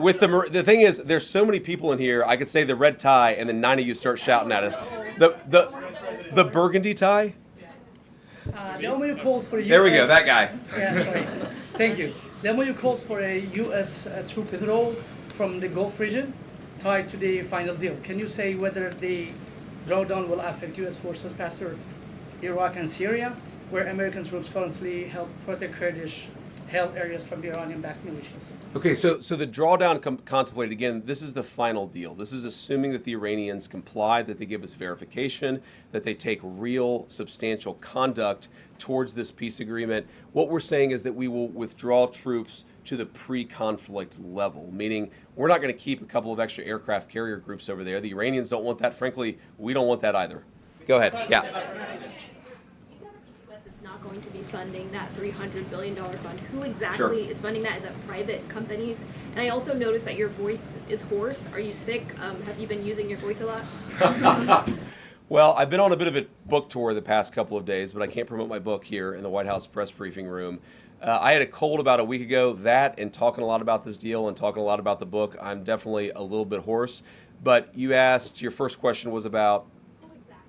with the thing is, there's so many people in here. I could say the red tie, and then 9 of you start shouting at us. The burgundy tie. The MOU calls for a U.S. There we go, that guy. Yeah, sorry. Thank you. The MOU calls for a U.S. troop withdrawal from the Gulf region tied to the final deal. Can you say whether the drawdown will affect U.S. forces past Iraq and Syria, where American troops currently help protect Kurdish-held areas from Iranian-backed militias? Okay, so the drawdown contemplated, again, this is the final deal. This is assuming that the Iranians comply, that they give us verification, that they take real substantial conduct towards this peace agreement. What we're saying is that we will withdraw troops to the pre-conflict level, meaning we're not going to keep a couple of extra aircraft carrier groups over there. The Iranians don't want that. Frankly, we don't want that either. Go ahead. Yeah. Not going to be funding that $300 billion fund. Who exactly is funding that? Is that private companies? And I also noticed that your voice is hoarse. Are you sick? Have you been using your voice a lot? Well, I've been on a bit of a book tour the past couple of days, but I can't promote my book here in the White House press briefing room. I had a cold about a week ago. That and talking a lot about this deal and talking a lot about the book, I'm definitely a little bit hoarse. But you asked, your first question was about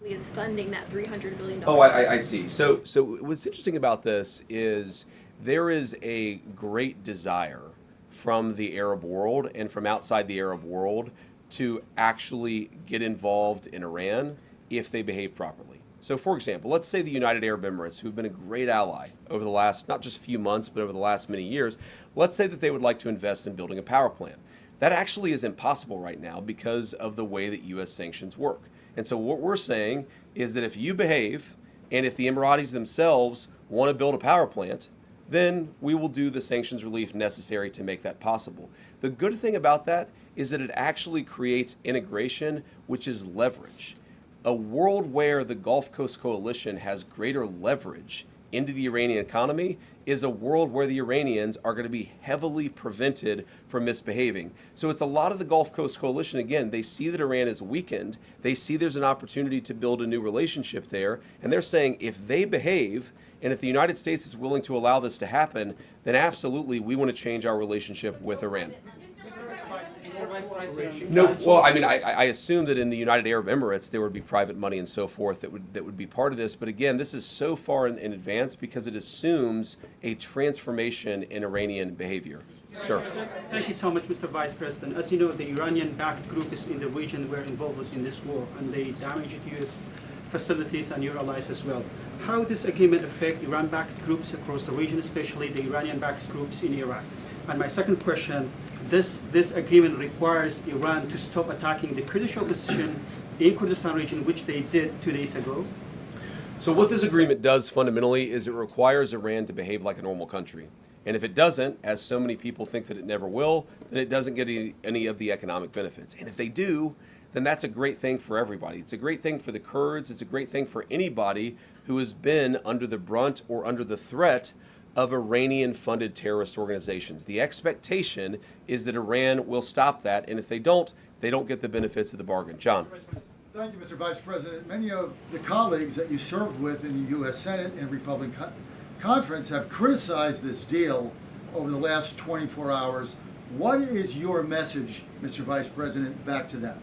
is funding that $300 billion. Oh, I see. So what's interesting about this is there is a great desire from the Arab world and from outside the Arab world to actually get involved in Iran if they behave properly. So for example, let's say the United Arab Emirates, who've been a great ally over the last, not just few months, but over the last many years, let's say that they would like to invest in building a power plant. That actually is impossible right now because of the way that U.S. sanctions work. And so what we're saying is that if you behave, and if the Emiratis themselves want to build a power plant, then we will do the sanctions relief necessary to make that possible. The good thing about that is that it actually creates integration, which is leverage. A world where the Gulf Coast Coalition has greater leverage into the Iranian economy is a world where the Iranians are going to be heavily prevented from misbehaving. So it's a lot of the Gulf Coast Coalition, again, they see that Iran is weakened, they see there's an opportunity to build a new relationship there, and they're saying if they behave, and if the United States is willing to allow this to happen, then absolutely we want to change our relationship with Iran. No, well, I mean, I assume that in the United Arab Emirates there would be private money and so forth that would be part of this. But again, this is so far in advance because it assumes a transformation in Iranian behavior. Sir. Thank you so much, Mr. Vice President. As you know, the Iranian-backed groups in the region were involved in this war, and they damaged U.S. facilities and your allies as well. How does this agreement affect Iran-backed groups across the region, especially the Iranian-backed groups in Iraq? And my second question, this agreement requires Iran to stop attacking the Kurdish opposition in Kurdistan region, which they did 2 days ago. So what this agreement does fundamentally is it requires Iran to behave like a normal country. And if it doesn't, as so many people think that it never will, then it doesn't get any of the economic benefits. And if they do, then that's a great thing for everybody. It's a great thing for the Kurds. It's a great thing for anybody who has been under the brunt or under the threat of Iranian-funded terrorist organizations. The expectation is that Iran will stop that, and if they don't get the benefits of the bargain. John. Thank you, Mr. Vice President. Many of the colleagues that you served with in the U.S. Senate and Republican Conference have criticized this deal over the last 24 hours. What is your message, Mr. Vice President, back to them?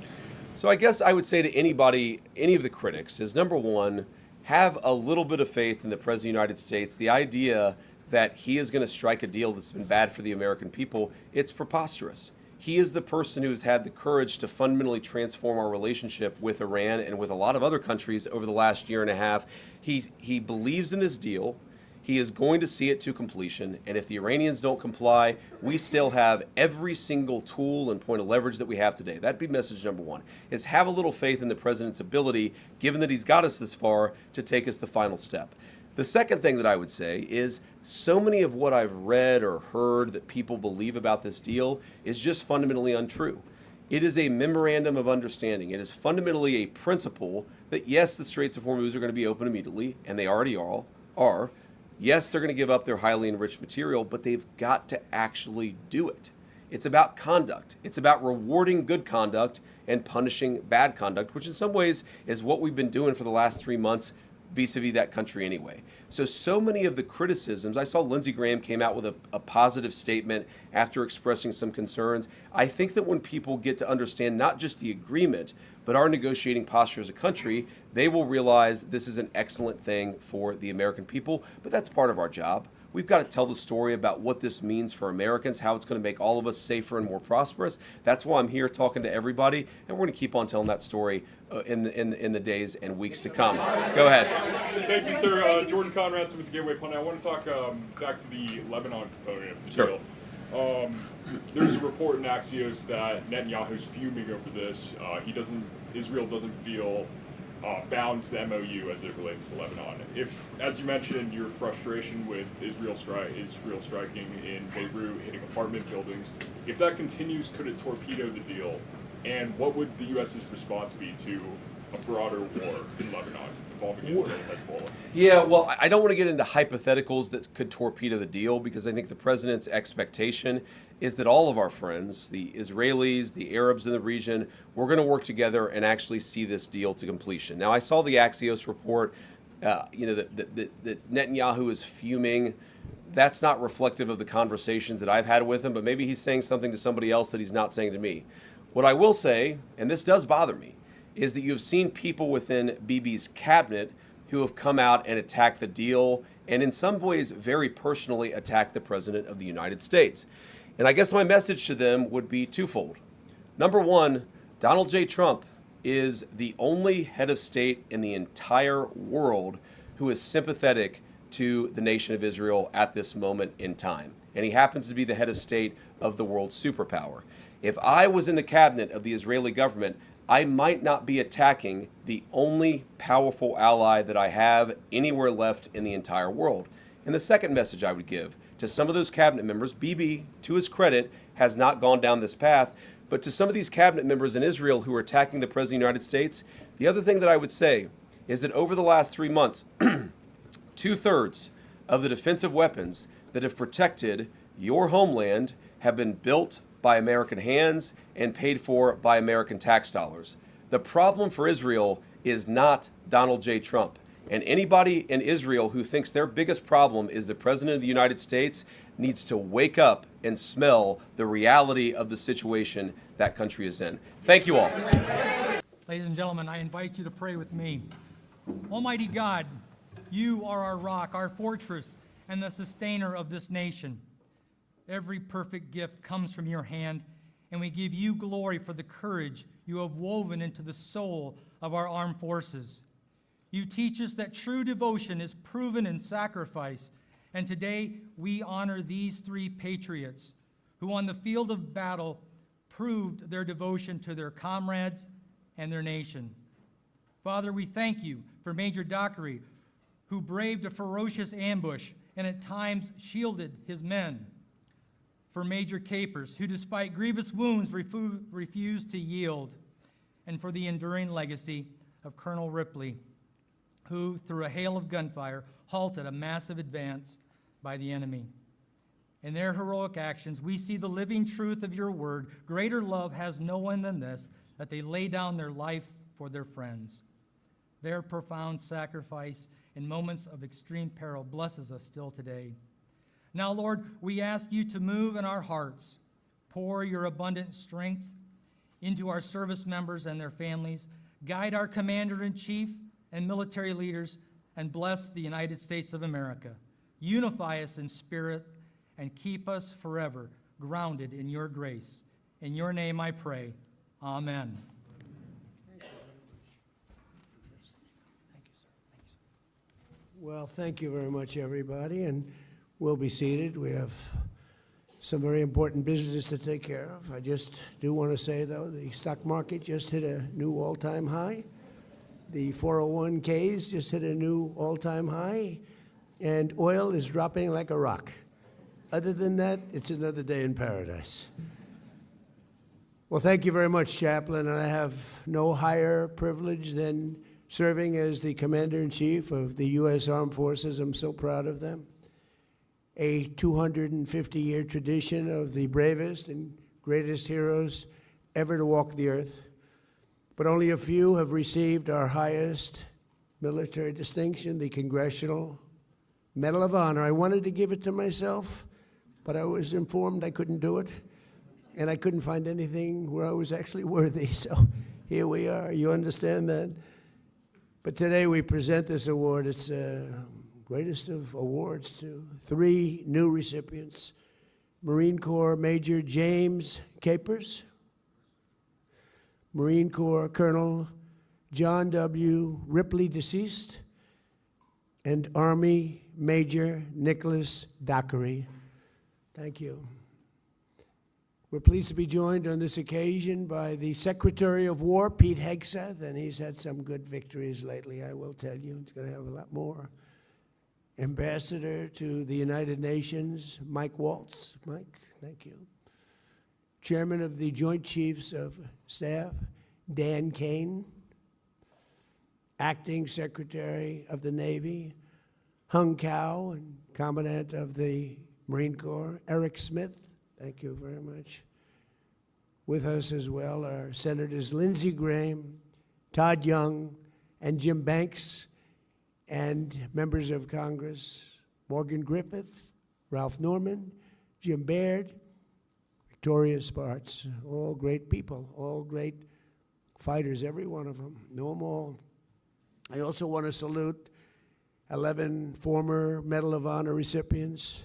So I guess I would say to anybody, any of the critics, is number one, have a little bit of faith in the President of the United States. The idea that he is going to strike a deal that's been bad for the American people, it's preposterous. He is the person who's had the courage to fundamentally transform our relationship with Iran and with a lot of other countries over the last year and a half. He believes in this deal. He is going to see it to completion, and if the Iranians don't comply, we still have every single tool and point of leverage that we have today. That'd be message number one, is have a little faith in the President's ability, given that he's got us this far, to take us the final step. The second thing that I would say is so many of what I've read or heard that people believe about this deal is just fundamentally untrue. It is a memorandum of understanding. It is fundamentally a principle that, yes, the Straits of Hormuz are going to be open immediately, and they already are. Yes, they're going to give up their highly enriched material, but they've got to actually do it. It's about conduct. It's about rewarding good conduct and punishing bad conduct, which in some ways is what we've been doing for the last 3 months vis-a-vis that country anyway. So many of the criticisms, I saw Lindsey Graham came out with a positive statement after expressing some concerns. I think that when people get to understand not just the agreement, but our negotiating posture as a country, they will realize this is an excellent thing for the American people, but that's part of our job. We've got to tell the story about what this means for Americans, how it's going to make all of us safer and more prosperous. That's why I'm here talking to everybody, and we're going to keep on telling that story in the days and weeks to come. Go ahead. Thank you, sir. Jordan Conradson with the Gateway Pundit. I want to talk back to the Lebanon component of the deal. There's a report in Axios that Netanyahu's fuming over this. Israel doesn't feel bound to the MOU as it relates to Lebanon. If, as you mentioned, your frustration with Israel striking in Beirut, hitting apartment buildings, if that continues, could it torpedo the deal? And what would the U.S.'s response be to a broader war in Lebanon involving Israel and Hezbollah? Yeah, well, I don't want to get into hypotheticals that could torpedo the deal, because I think the President's expectation is that all of our friends, the Israelis, the Arabs in the region, we're going to work together and actually see this deal to completion. Now, I saw the Axios report, that Netanyahu is fuming. That's not reflective of the conversations that I've had with him, but maybe he's saying something to somebody else that he's not saying to me. What I will say, and this does bother me, is that you have seen people within Bibi's cabinet who have come out and attacked the deal, and in some ways very personally attacked the President of the United States. And I guess my message to them would be twofold. Number one, Donald J. Trump is the only head of state in the entire world who is sympathetic to the nation of Israel at this moment in time. And he happens to be the head of state of the world's superpower. If I was in the cabinet of the Israeli government, I might not be attacking the only powerful ally that I have anywhere left in the entire world. And the second message I would give to some of those cabinet members, Bibi, to his credit, has not gone down this path, but to some of these cabinet members in Israel who are attacking the President of the United States, the other thing that I would say is that over the last 3 months, 2/3 of the defensive weapons that have protected your homeland have been built by American hands and paid for by American tax dollars. The problem for Israel is not Donald J. Trump. And anybody in Israel who thinks their biggest problem is the President of the United States needs to wake up and smell the reality of the situation that country is in. Thank you all. Ladies and gentlemen, I invite you to pray with me. Almighty God, you are our rock, our fortress, and the sustainer of this nation. Every perfect gift comes from your hand, and we give you glory for the courage you have woven into the soul of our armed forces. You teach us that true devotion is proven in sacrifice, and today we honor these 3 patriots who on the field of battle proved their devotion to their comrades and their nation. Father, we thank you for Major Dockery, who braved a ferocious ambush and at times shielded his men. For Major Capers, who despite grievous wounds refused to yield. And for the enduring legacy of Colonel Ripley, who, through a hail of gunfire, halted a massive advance by the enemy. In their heroic actions, we see the living truth of your word. Greater love has no one than this, that they lay down their life for their friends. Their profound sacrifice in moments of extreme peril blesses us still today. Now, Lord, we ask you to move in our hearts. Pour your abundant strength into our service members and their families. Guide our commander-in-chief and military leaders, and bless the United States of America. Unify us in spirit and keep us forever grounded in your grace. In your name I pray. Amen. Well, thank you very much, everybody, and we'll be seated. We have some very important business to take care of. I just do want to say, though, the stock market just hit a new all-time high. The 401ks just hit a new all-time high, and oil is dropping like a rock. Other than that, it's another day in paradise. Well, thank you very much, Chaplain. I have no higher privilege than serving as the Commander-in-Chief of the U.S. Armed Forces. I'm so proud of them. A 250-year tradition of the bravest and greatest heroes ever to walk the earth. But only a few have received our highest military distinction, the Congressional Medal of Honor. I wanted to give it to myself, but I was informed I couldn't do it, and I couldn't find anything where I was actually worthy, so here we are. You understand that? But today we present this award. It's the greatest of awards to 3 new recipients. Marine Corps Major James Capers, Marine Corps Colonel John W. Ripley, deceased, and Army Major Nicholas Dockery. Thank you. We're pleased to be joined on this occasion by the Secretary of War, Pete Hegseth, and he's had some good victories lately, I will tell you. He's going to have a lot more. Ambassador to the United Nations, Mike Waltz. Mike, thank you. Chairman of the Joint Chiefs of Staff, Dan Kane. Acting Secretary of the Navy, Hung Cao, and Commandant of the Marine Corps, Eric Smith. Thank you very much. With us as well are Senators Lindsey Graham, Todd Young, and Jim Banks, and members of Congress, Morgan Griffith, Ralph Norman, Jim Baird, Victoria Spartz, all great people, all great fighters, every one of them. Know them all. I also want to salute 11 former Medal of Honor recipients: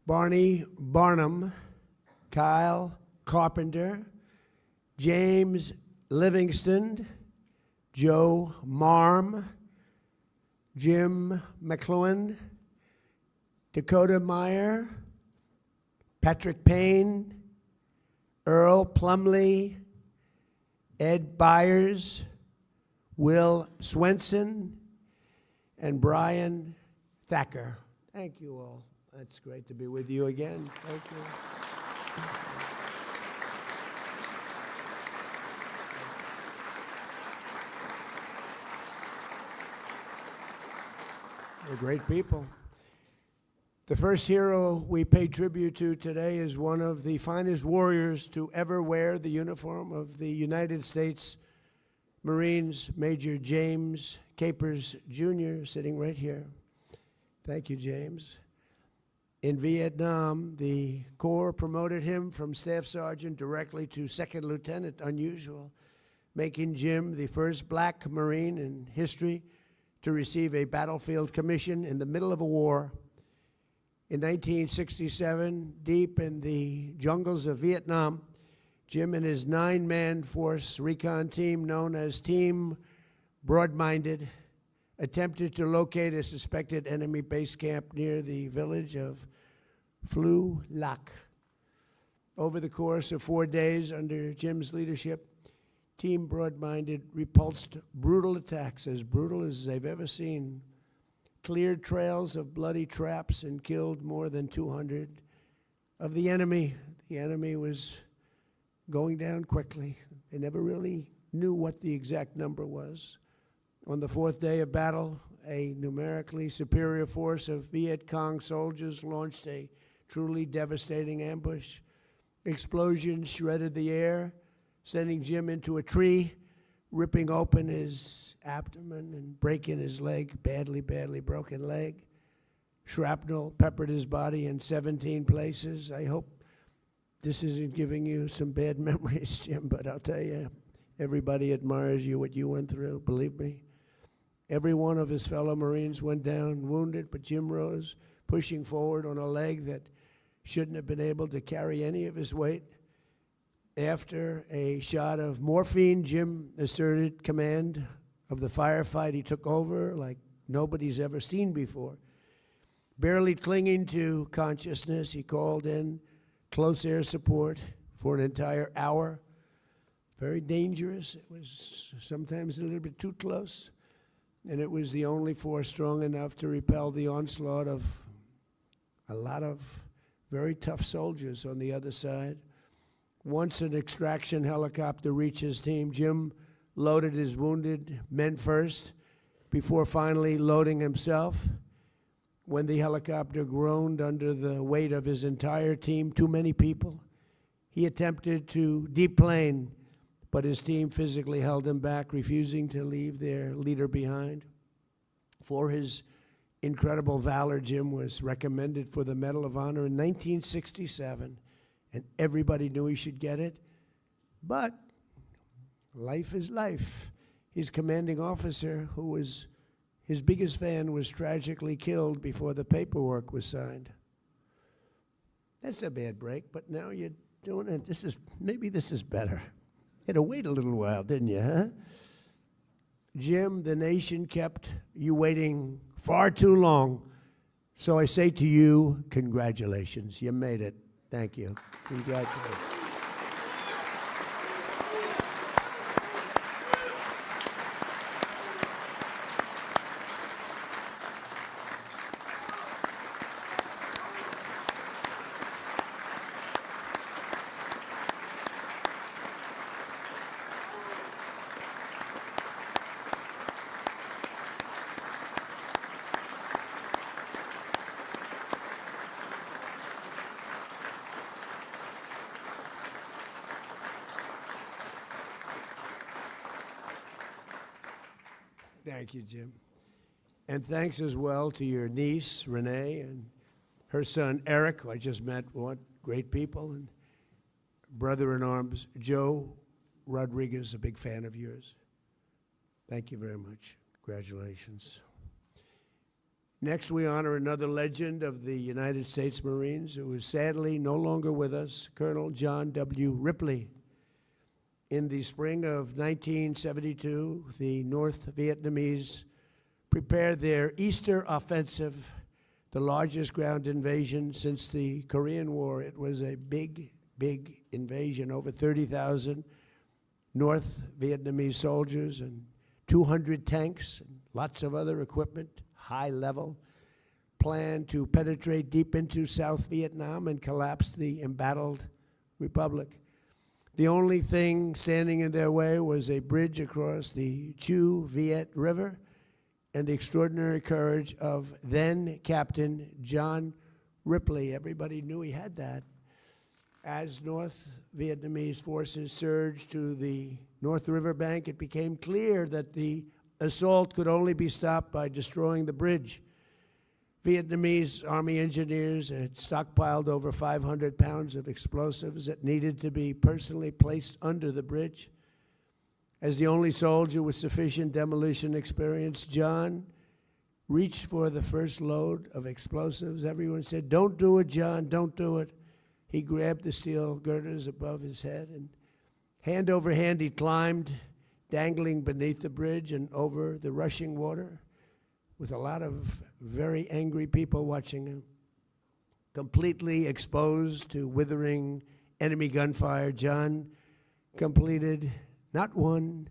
Barney Barnum, Kyle Carpenter, James Livingston, Joe Marm, Jim McLuhan, Dakota Meyer, Patrick Payne, Earl Plumley, Ed Byers, Will Swenson, and Brian Thacker. Thank you all. It's great to be with you again. Thank you. They're great people. The first hero we pay tribute to today is one of the finest warriors to ever wear the uniform of the United States Marines, Major James Capers Jr., sitting right here. Thank you, James. In Vietnam, the Corps promoted him from Staff Sergeant directly to Second Lieutenant, unusual, making Jim the first black Marine in history to receive a battlefield commission in the middle of a war. In 1967, deep in the jungles of Vietnam, Jim and his 9-man force recon team, known as Team Broad-Minded, attempted to locate a suspected enemy base camp near the village of Phu Lac. Over the course of 4 days under Jim's leadership, Team Broad-Minded repulsed brutal attacks, as brutal as they've ever seen, cleared trails of bloody traps, and killed more than 200 of the enemy. The enemy was going down quickly. They never really knew what the exact number was. On the 4th day of battle, a numerically superior force of Viet Cong soldiers launched a truly devastating ambush. Explosions shredded the air, sending Jim into a tree, ripping open his abdomen and breaking his leg, badly broken leg. Shrapnel peppered his body in 17 places. I hope this isn't giving you some bad memories, Jim, but I'll tell you, everybody admires you, what you went through, believe me. Every one of his fellow Marines went down wounded, but Jim rose, pushing forward on a leg that shouldn't have been able to carry any of his weight. After a shot of morphine, Jim asserted command of the firefight. He took over like nobody's ever seen before. Barely clinging to consciousness, he called in close air support for an entire hour. Very dangerous. It was sometimes a little bit too close. And it was the only force strong enough to repel the onslaught of a lot of very tough soldiers on the other side. Once an extraction helicopter reached his team, Jim loaded his wounded men first before finally loading himself. When the helicopter groaned under the weight of his entire team, too many people, he attempted to deplane, but his team physically held him back, refusing to leave their leader behind. For his incredible valor, Jim was recommended for the Medal of Honor in 1967, and everybody knew he should get it. But life is life. His commanding officer, who was his biggest fan, was tragically killed before the paperwork was signed. That's a bad break, but now you're doing it. Maybe this is better. You had to wait a little while, didn't you, huh? Jim, the nation kept you waiting far too long. So I say to you, congratulations. You made it. Thank you. Congratulations. Thank you, Jim. And thanks as well to your niece, Renee, and her son, Eric, who I just met. What great people. And brother-in-arms, Joe Rodriguez, a big fan of yours. Thank you very much. Congratulations. Next, we honor another legend of the United States Marines who is sadly no longer with us, Colonel John W. Ripley. In the spring of 1972, the North Vietnamese prepared their Easter offensive, the largest ground invasion since the Korean War. It was a big, big invasion, over 30,000 North Vietnamese soldiers and 200 tanks and lots of other equipment, high level, planned to penetrate deep into South Vietnam and collapse the embattled republic. The only thing standing in their way was a bridge across the Chu Viet River and the extraordinary courage of then Captain John Ripley. Everybody knew he had that. As North Vietnamese forces surged to the North River bank, it became clear that the assault could only be stopped by destroying the bridge. Vietnamese Army engineers had stockpiled over 500 pounds of explosives that needed to be personally placed under the bridge. As the only soldier with sufficient demolition experience, John reached for the first load of explosives. Everyone said, "Don't do it, John, don't do it." He grabbed the steel girders above his head, and hand over hand he climbed, dangling beneath the bridge and over the rushing water, with a lot of very angry people watching him. Completely exposed to withering enemy gunfire, John completed not one,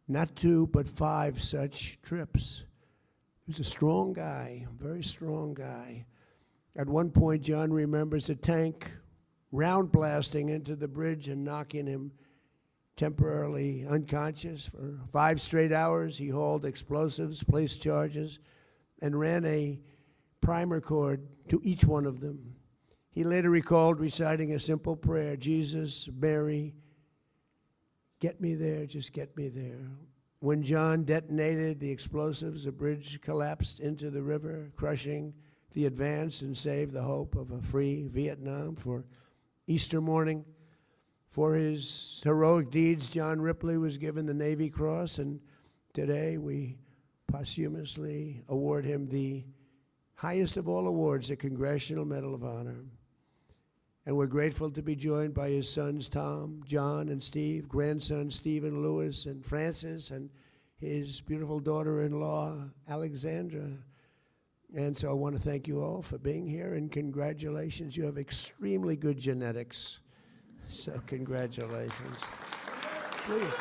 not two, but 5 such trips. He was a strong guy, a very strong guy. At one point, John remembers a tank round blasting into the bridge and knocking him temporarily unconscious. For 5 straight hours, he hauled explosives, placed charges, and ran a primer cord to each one of them. He later recalled reciting a simple prayer, "Jesus, Mary, get me there, just get me there." When John detonated the explosives, the bridge collapsed into the river, crushing the advance and saved the hope of a free Vietnam. For Easter morning, for his heroic deeds, John Ripley was given the Navy Cross, and today we posthumously award him the highest of all awards, the Congressional Medal of Honor. And we're grateful to be joined by his sons, Tom, John, and Steve, grandsons, Stephen, Lewis, and Francis, and his beautiful daughter-in-law, Alexandra. And so I want to thank you all for being here, and congratulations. You have extremely good genetics. So congratulations. Please.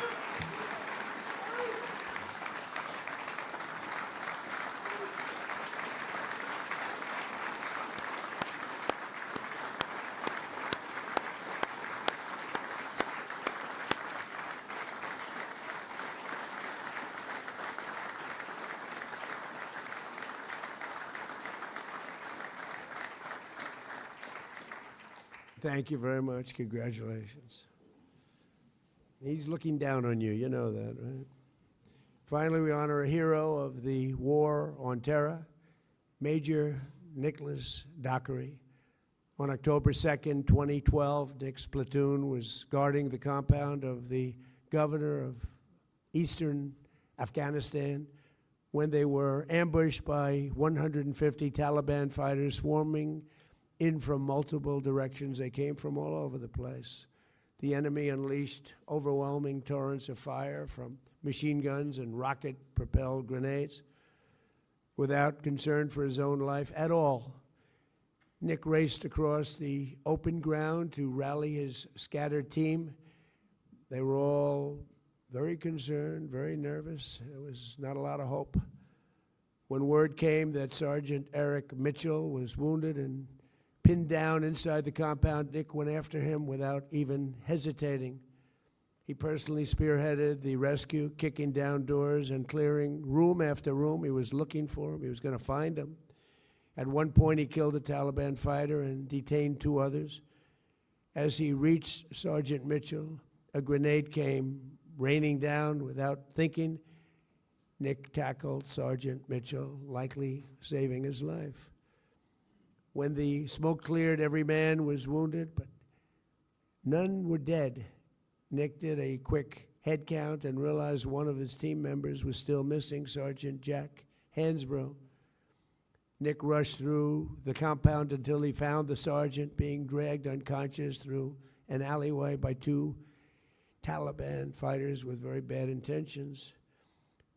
Thank you very much. Congratulations. He's looking down on you. You know that, right? Finally, we honor a hero of the War on Terror, Major Nicholas Dockery. On October 2nd, 2012, Nick's platoon was guarding the compound of the governor of eastern Afghanistan when they were ambushed by 150 Taliban fighters swarming in from multiple directions. They came from all over the place. The enemy unleashed overwhelming torrents of fire from machine guns and rocket-propelled grenades. Without concern for his own life at all, Nick raced across the open ground to rally his scattered team. They were all very concerned, very nervous. There was not a lot of hope. When word came that Sergeant Eric Mitchell was wounded and pinned down inside the compound, Nick went after him without even hesitating. He personally spearheaded the rescue, kicking down doors and clearing room after room. He was looking for him. He was going to find him. At one point, he killed a Taliban fighter and detained 2 others. As he reached Sergeant Mitchell, a grenade came raining down. Without thinking, Nick tackled Sergeant Mitchell, likely saving his life. When the smoke cleared, every man was wounded, but none were dead. Nick did a quick head count and realized one of his team members was still missing, Sergeant Jack Hansbrough. Nick rushed through the compound until he found the sergeant being dragged unconscious through an alleyway by 2 Taliban fighters with very bad intentions.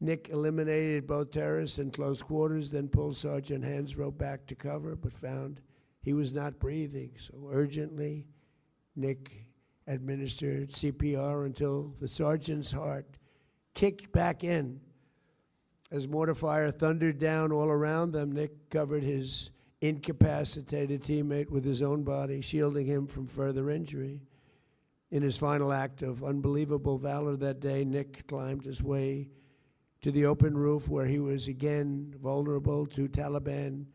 Nick eliminated both terrorists in close quarters, then pulled Sergeant Hansbrough back to cover, but found he was not breathing. So urgently, Nick administered CPR until the sergeant's heart kicked back in. As mortar fire thundered down all around them, Nick covered his incapacitated teammate with his own body, shielding him from further injury. In his final act of unbelievable valor that day, Nick climbed his way to the open roof where he was again vulnerable to Taliban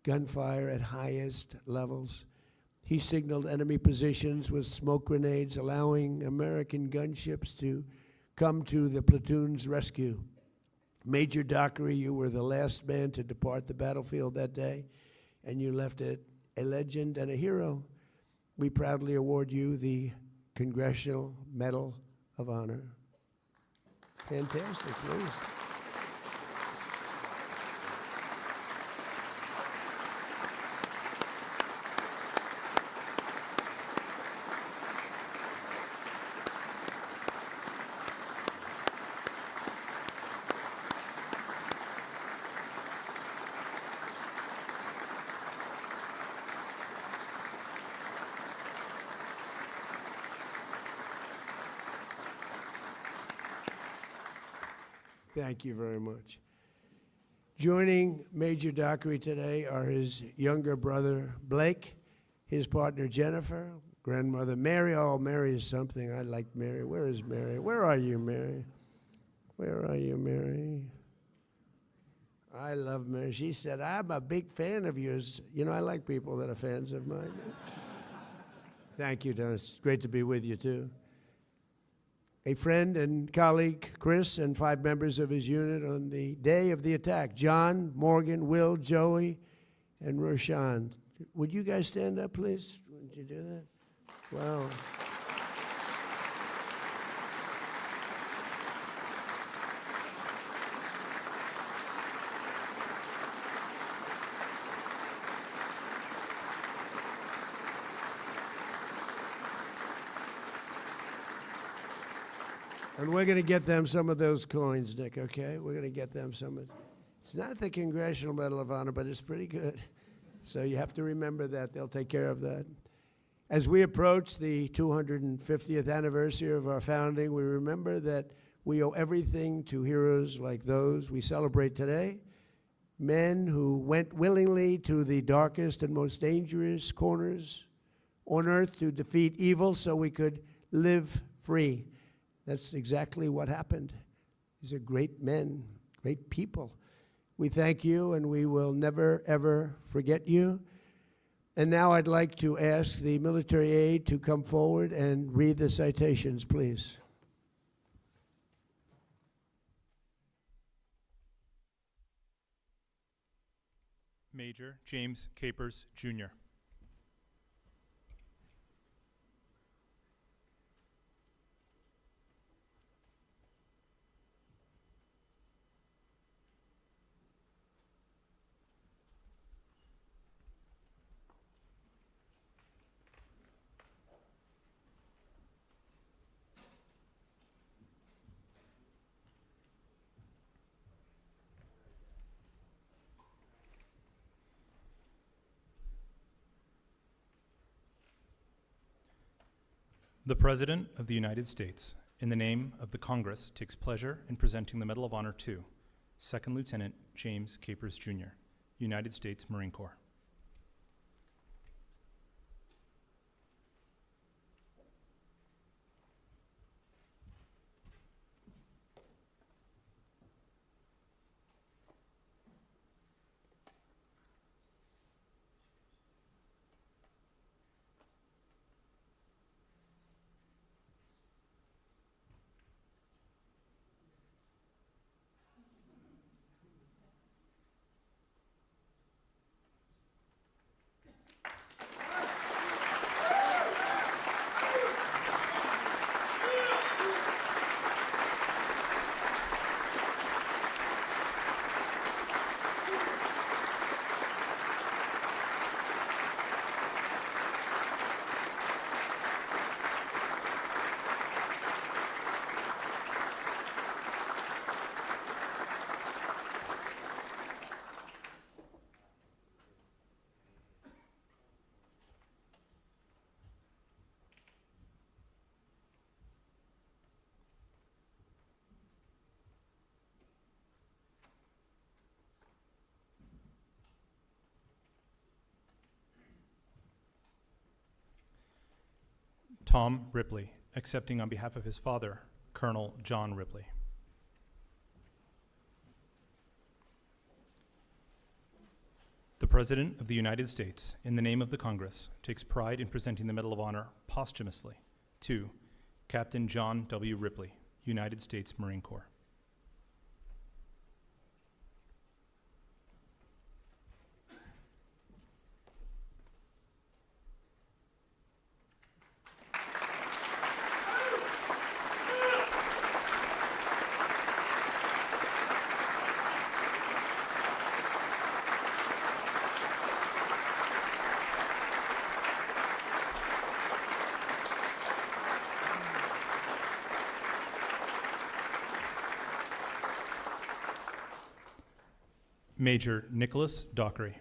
gunfire at highest levels. He signaled enemy positions with smoke grenades, allowing American gunships to come to the platoon's rescue. Major Dockery, you were the last man to depart the battlefield that day, and you left it a legend and a hero. We proudly award you the Congressional Medal of Honor. Fantastic, please. Thank you very much. Joining Major Dockery today are his younger brother, Blake, his partner, Jennifer, grandmother, Mary. Oh, Mary is something. I like Mary. Where is Mary? Where are you, Mary? Where are you, Mary? I love Mary. She said, I'm a big fan of yours. You know, I like people that are fans of mine. Thank you, Dennis. It's great to be with you, too. A friend and colleague, Chris, and 5 members of his unit on the day of the attack, John, Morgan, Will, Joey, and Roshan. Would you guys stand up, please? Would you do that? Wow. And we're going to get them some of those coins, Nick, okay? We're going to get them some of. It's not the Congressional Medal of Honor, but it's pretty good. So you have to remember that. They'll take care of that. As we approach the 250th anniversary of our founding, we remember that we owe everything to heroes like those we celebrate today, men who went willingly to the darkest and most dangerous corners on earth to defeat evil so we could live free. That's exactly what happened. These are great men, great people. We thank you, and we will never, ever forget you. And now I'd like to ask the military aide to come forward and read the citations, please. Major James Capers, Jr. The President of the United States, in the name of the Congress, takes pleasure in presenting the Medal of Honor to Second Lieutenant James Capers, Jr., United States Marine Corps. Tom Ripley, accepting on behalf of his father, Colonel John Ripley. The President of the United States, in the name of the Congress, takes pride in presenting the Medal of Honor posthumously to Captain John W. Ripley, United States Marine Corps. Major Nicholas Dockery.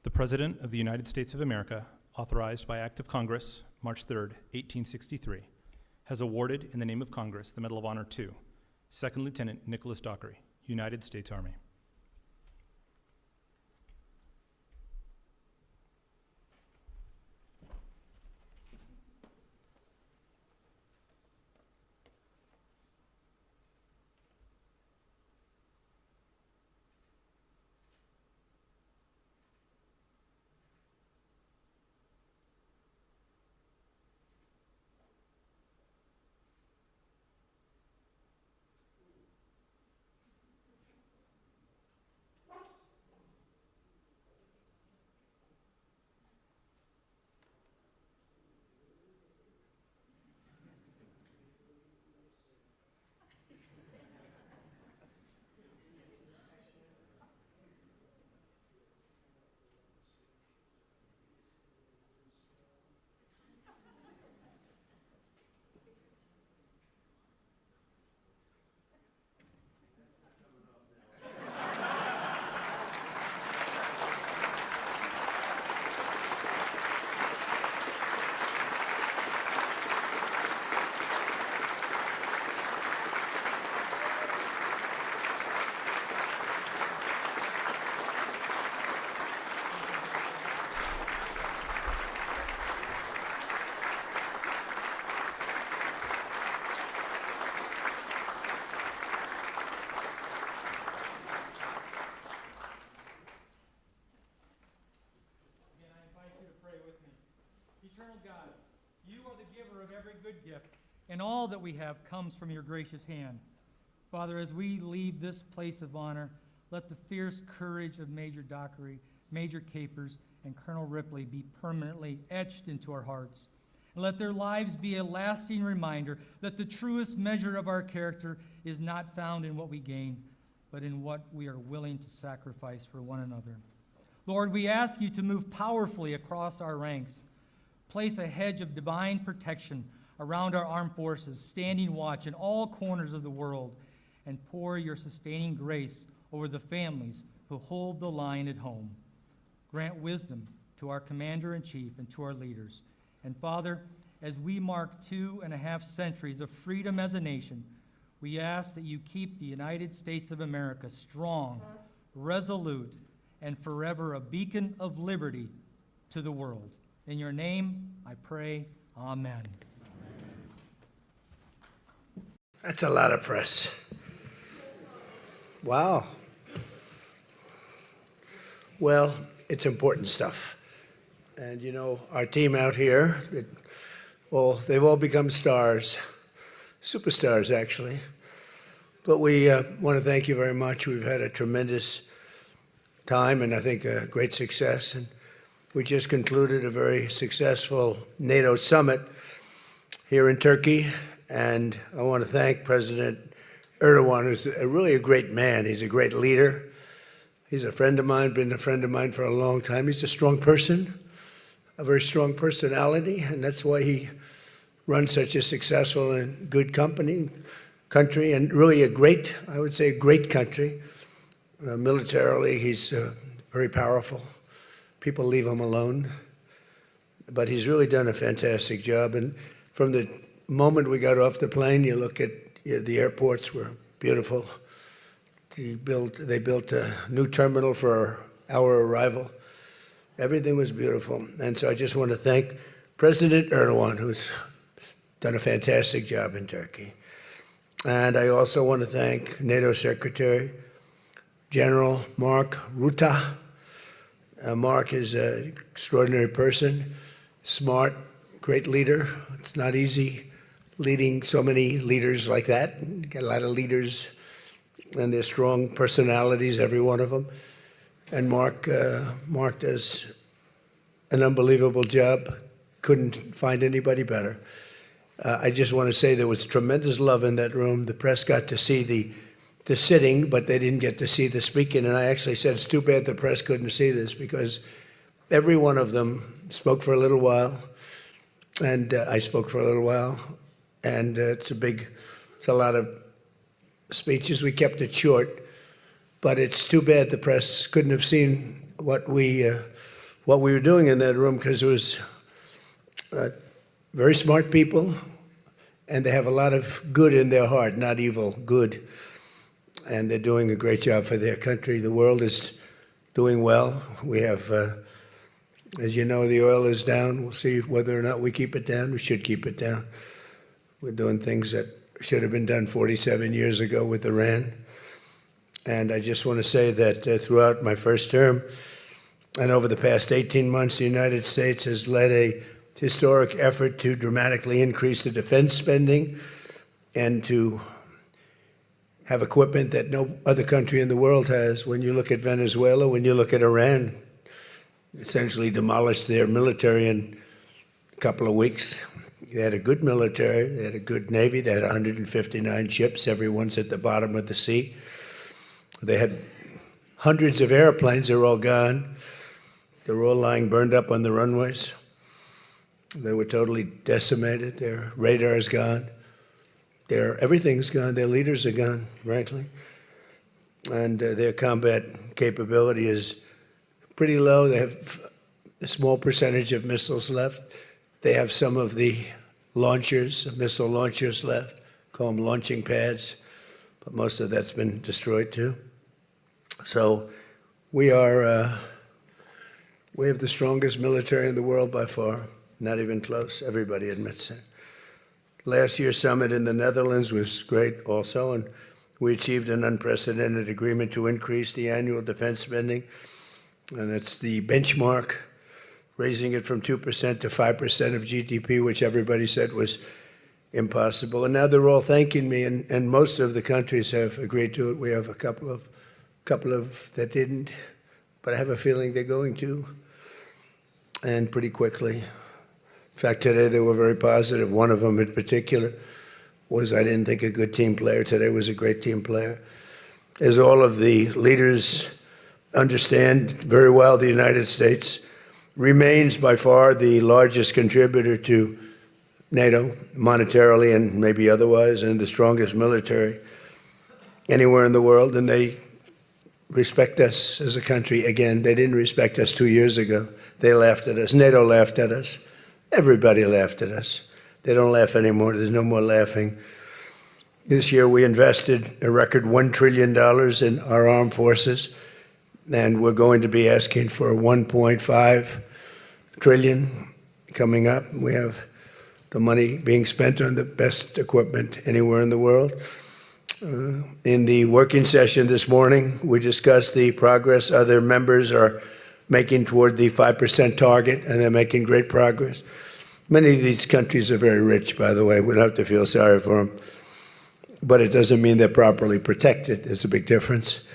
The President of the United States of America, authorized by Act of Congress, March 3, 1863, has awarded in the name of Congress the Medal of Honor to Second Lieutenant Nicholas Dockery, United States Army. Eternal God, you are the giver of every good gift, and all that we have comes from your gracious hand. Father, as we leave this place of honor, let the fierce courage of Major Dockery, Major Capers, and Colonel Ripley be permanently etched into our hearts. And let their lives be a lasting reminder that the truest measure of our character is not found in what we gain, but in what we are willing to sacrifice for one another. Lord, we ask you to move powerfully across our ranks. Place a hedge of divine protection around our armed forces, standing watch in all corners of the world, and pour your sustaining grace over the families who hold the line at home. Grant wisdom to our Commander-in-Chief and to our leaders. And Father, as we mark 2.5 centuries of freedom as a nation, we ask that you keep the United States of America strong, resolute, and forever a beacon of liberty to the world. In your name, I pray, amen. That's a lot of press. Wow. Well, it's important stuff. And you know, our team out here, they've all become stars, superstars actually. But we want to thank you very much. We've had a tremendous time and I think a great success. And we just concluded a very successful NATO summit here in Turkey. And I want to thank President Erdogan, who's really a great man. He's a great leader. He's a friend of mine, been a friend of mine for a long time. He's a strong person, a very strong personality, and that's why he runs such a successful and good country, and really a great, I would say, a great country. Militarily, he's very powerful. People leave him alone. But he's really done a fantastic job. And from the moment we got off the plane, you look at the airports were beautiful. They built a new terminal for our arrival. Everything was beautiful. And so I just want to thank President Erdogan, who's done a fantastic job in Turkey. And I also want to thank NATO Secretary General Mark Rutte. Mark is an extraordinary person, smart, great leader. It's not easy leading so many leaders like that. You get a lot of leaders, and they're strong personalities, every one of them. And Mark does an unbelievable job. Couldn't find anybody better. I just want to say there was tremendous love in that room. The press got to see the sitting, but they didn't get to see the speaking. And I actually said, it's too bad the press couldn't see this, because every one of them spoke for a little while, and I spoke for a little while. And it's a lot of speeches. We kept it short, but it's too bad the press couldn't have seen what we were doing in that room, because it was very smart people, and they have a lot of good in their heart, not evil, good. And they're doing a great job for their country. The world is doing well. We have, as you know, the oil is down. We'll see whether or not we keep it down. We should keep it down. We're doing things that should have been done 47 years ago with Iran. And I just want to say that throughout my first term and over the past 18 months, the United States has led a historic effort to dramatically increase the defense spending and to have equipment that no other country in the world has. When you look at Venezuela, when you look at Iran, essentially demolished their military in a couple of weeks. They had a good military, they had a good navy, they had 159 ships, everyone's at the bottom of the sea. They had hundreds of airplanes, they're all gone. They were all lying burned up on the runways. They were totally decimated, their radar's gone. Everything's gone, their leaders are gone, frankly. And their combat capability is pretty low. They have a small percentage of missiles left. They have some of the launchers, missile launchers left, call them launching pads, but most of that's been destroyed too. So we have the strongest military in the world by far, not even close, everybody admits it. Last year's summit in the Netherlands was great also, and we achieved an unprecedented agreement to increase the annual defense spending, and it's the benchmark, raising it from 2% to 5% of GDP, which everybody said was impossible. And now they're all thanking me, and most of the countries have agreed to it. We have a couple of that didn't, but I have a feeling they're going to, and pretty quickly. In fact, today they were very positive. One of them in particular was, I didn't think, a good team player. Today was a great team player. As all of the leaders understand very well, the United States remains by far the largest contributor to NATO, monetarily and maybe otherwise, and the strongest military anywhere in the world. And they respect us as a country. Again, they didn't respect us 2 years ago. They laughed at us. NATO laughed at us. Everybody laughed at us. They don't laugh anymore. There's no more laughing. This year we invested a record $1 trillion in our armed forces, and we're going to be asking for $1.5 trillion coming up. We have the money being spent on the best equipment anywhere in the world. In the working session this morning, we discussed the progress other members are making toward the 5% target, and they're making great progress. Many of these countries are very rich, by the way. We don't have to feel sorry for them. But it doesn't mean they're properly protected. There's a big difference.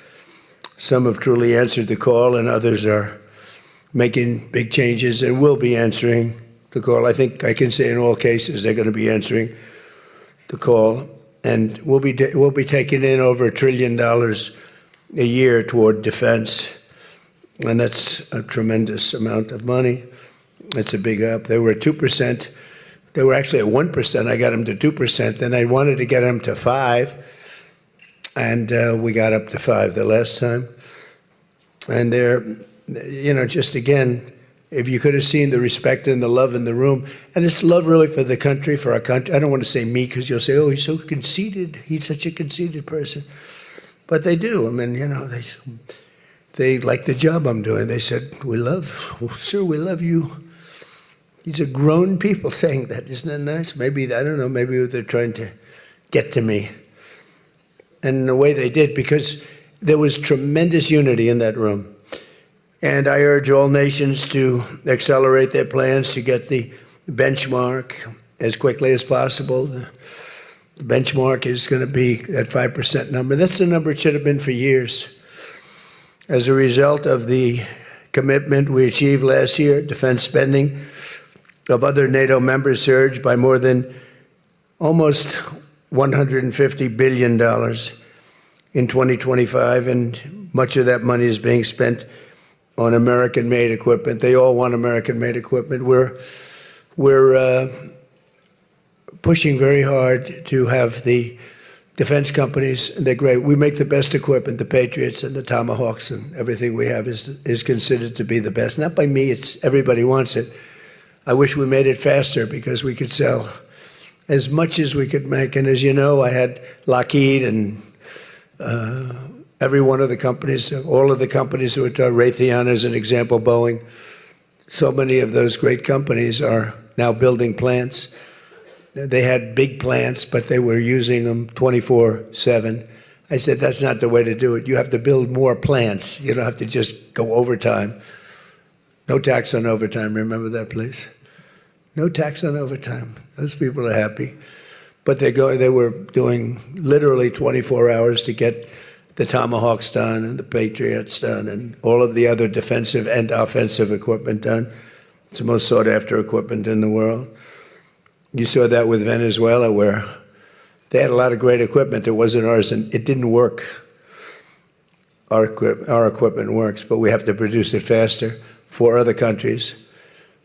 Some have truly answered the call, and others are making big changes and will be answering the call. I think I can say in all cases they're going to be answering the call. And we'll be taking in over $1 trillion a year toward defense. And that's a tremendous amount of money. It's a big up. They were at 2%. They were actually at 1%. I got them to 2%. Then I wanted to get them to 5%. And we got up to 5% the last time. And they're, just again, if you could have seen the respect and the love in the room, and it's love really for the country, for our country. I don't want to say me, because you'll say, oh, he's so conceited. He's such a conceited person. But they do. I mean, they like the job I'm doing. They said, sir, we love you. These are grown people saying that. Isn't that nice? Maybe, I don't know, maybe they're trying to get to me. And in a way they did, because there was tremendous unity in that room. And I urge all nations to accelerate their plans to get the benchmark as quickly as possible. The benchmark is going to be that 5% number. That's the number it should have been for years. As a result of the commitment we achieved last year, defense spending of other NATO members surged by more than almost $150 billion in 2025, and much of that money is being spent on American-made equipment. They all want American-made equipment. We're pushing very hard to have the defense companies, and they're great. We make the best equipment, the Patriots and the Tomahawks, and everything we have is considered to be the best. Not by me, it's everybody wants it. I wish we made it faster because we could sell as much as we could make. And as you know, I had Lockheed and every one of the companies, all of the companies who are Raytheon as an example, Boeing. So many of those great companies are now building plants. They had big plants, but they were using them 24/7. I said, that's not the way to do it. You have to build more plants. You don't have to just go overtime. No tax on overtime. Remember that, please? No tax on overtime. Those people are happy. But they were doing literally 24 hours to get the Tomahawks done and the Patriots done and all of the other defensive and offensive equipment done. It's the most sought-after equipment in the world. You saw that with Venezuela, where they had a lot of great equipment. It wasn't ours, and it didn't work. Our equipment works, but we have to produce it faster for other countries.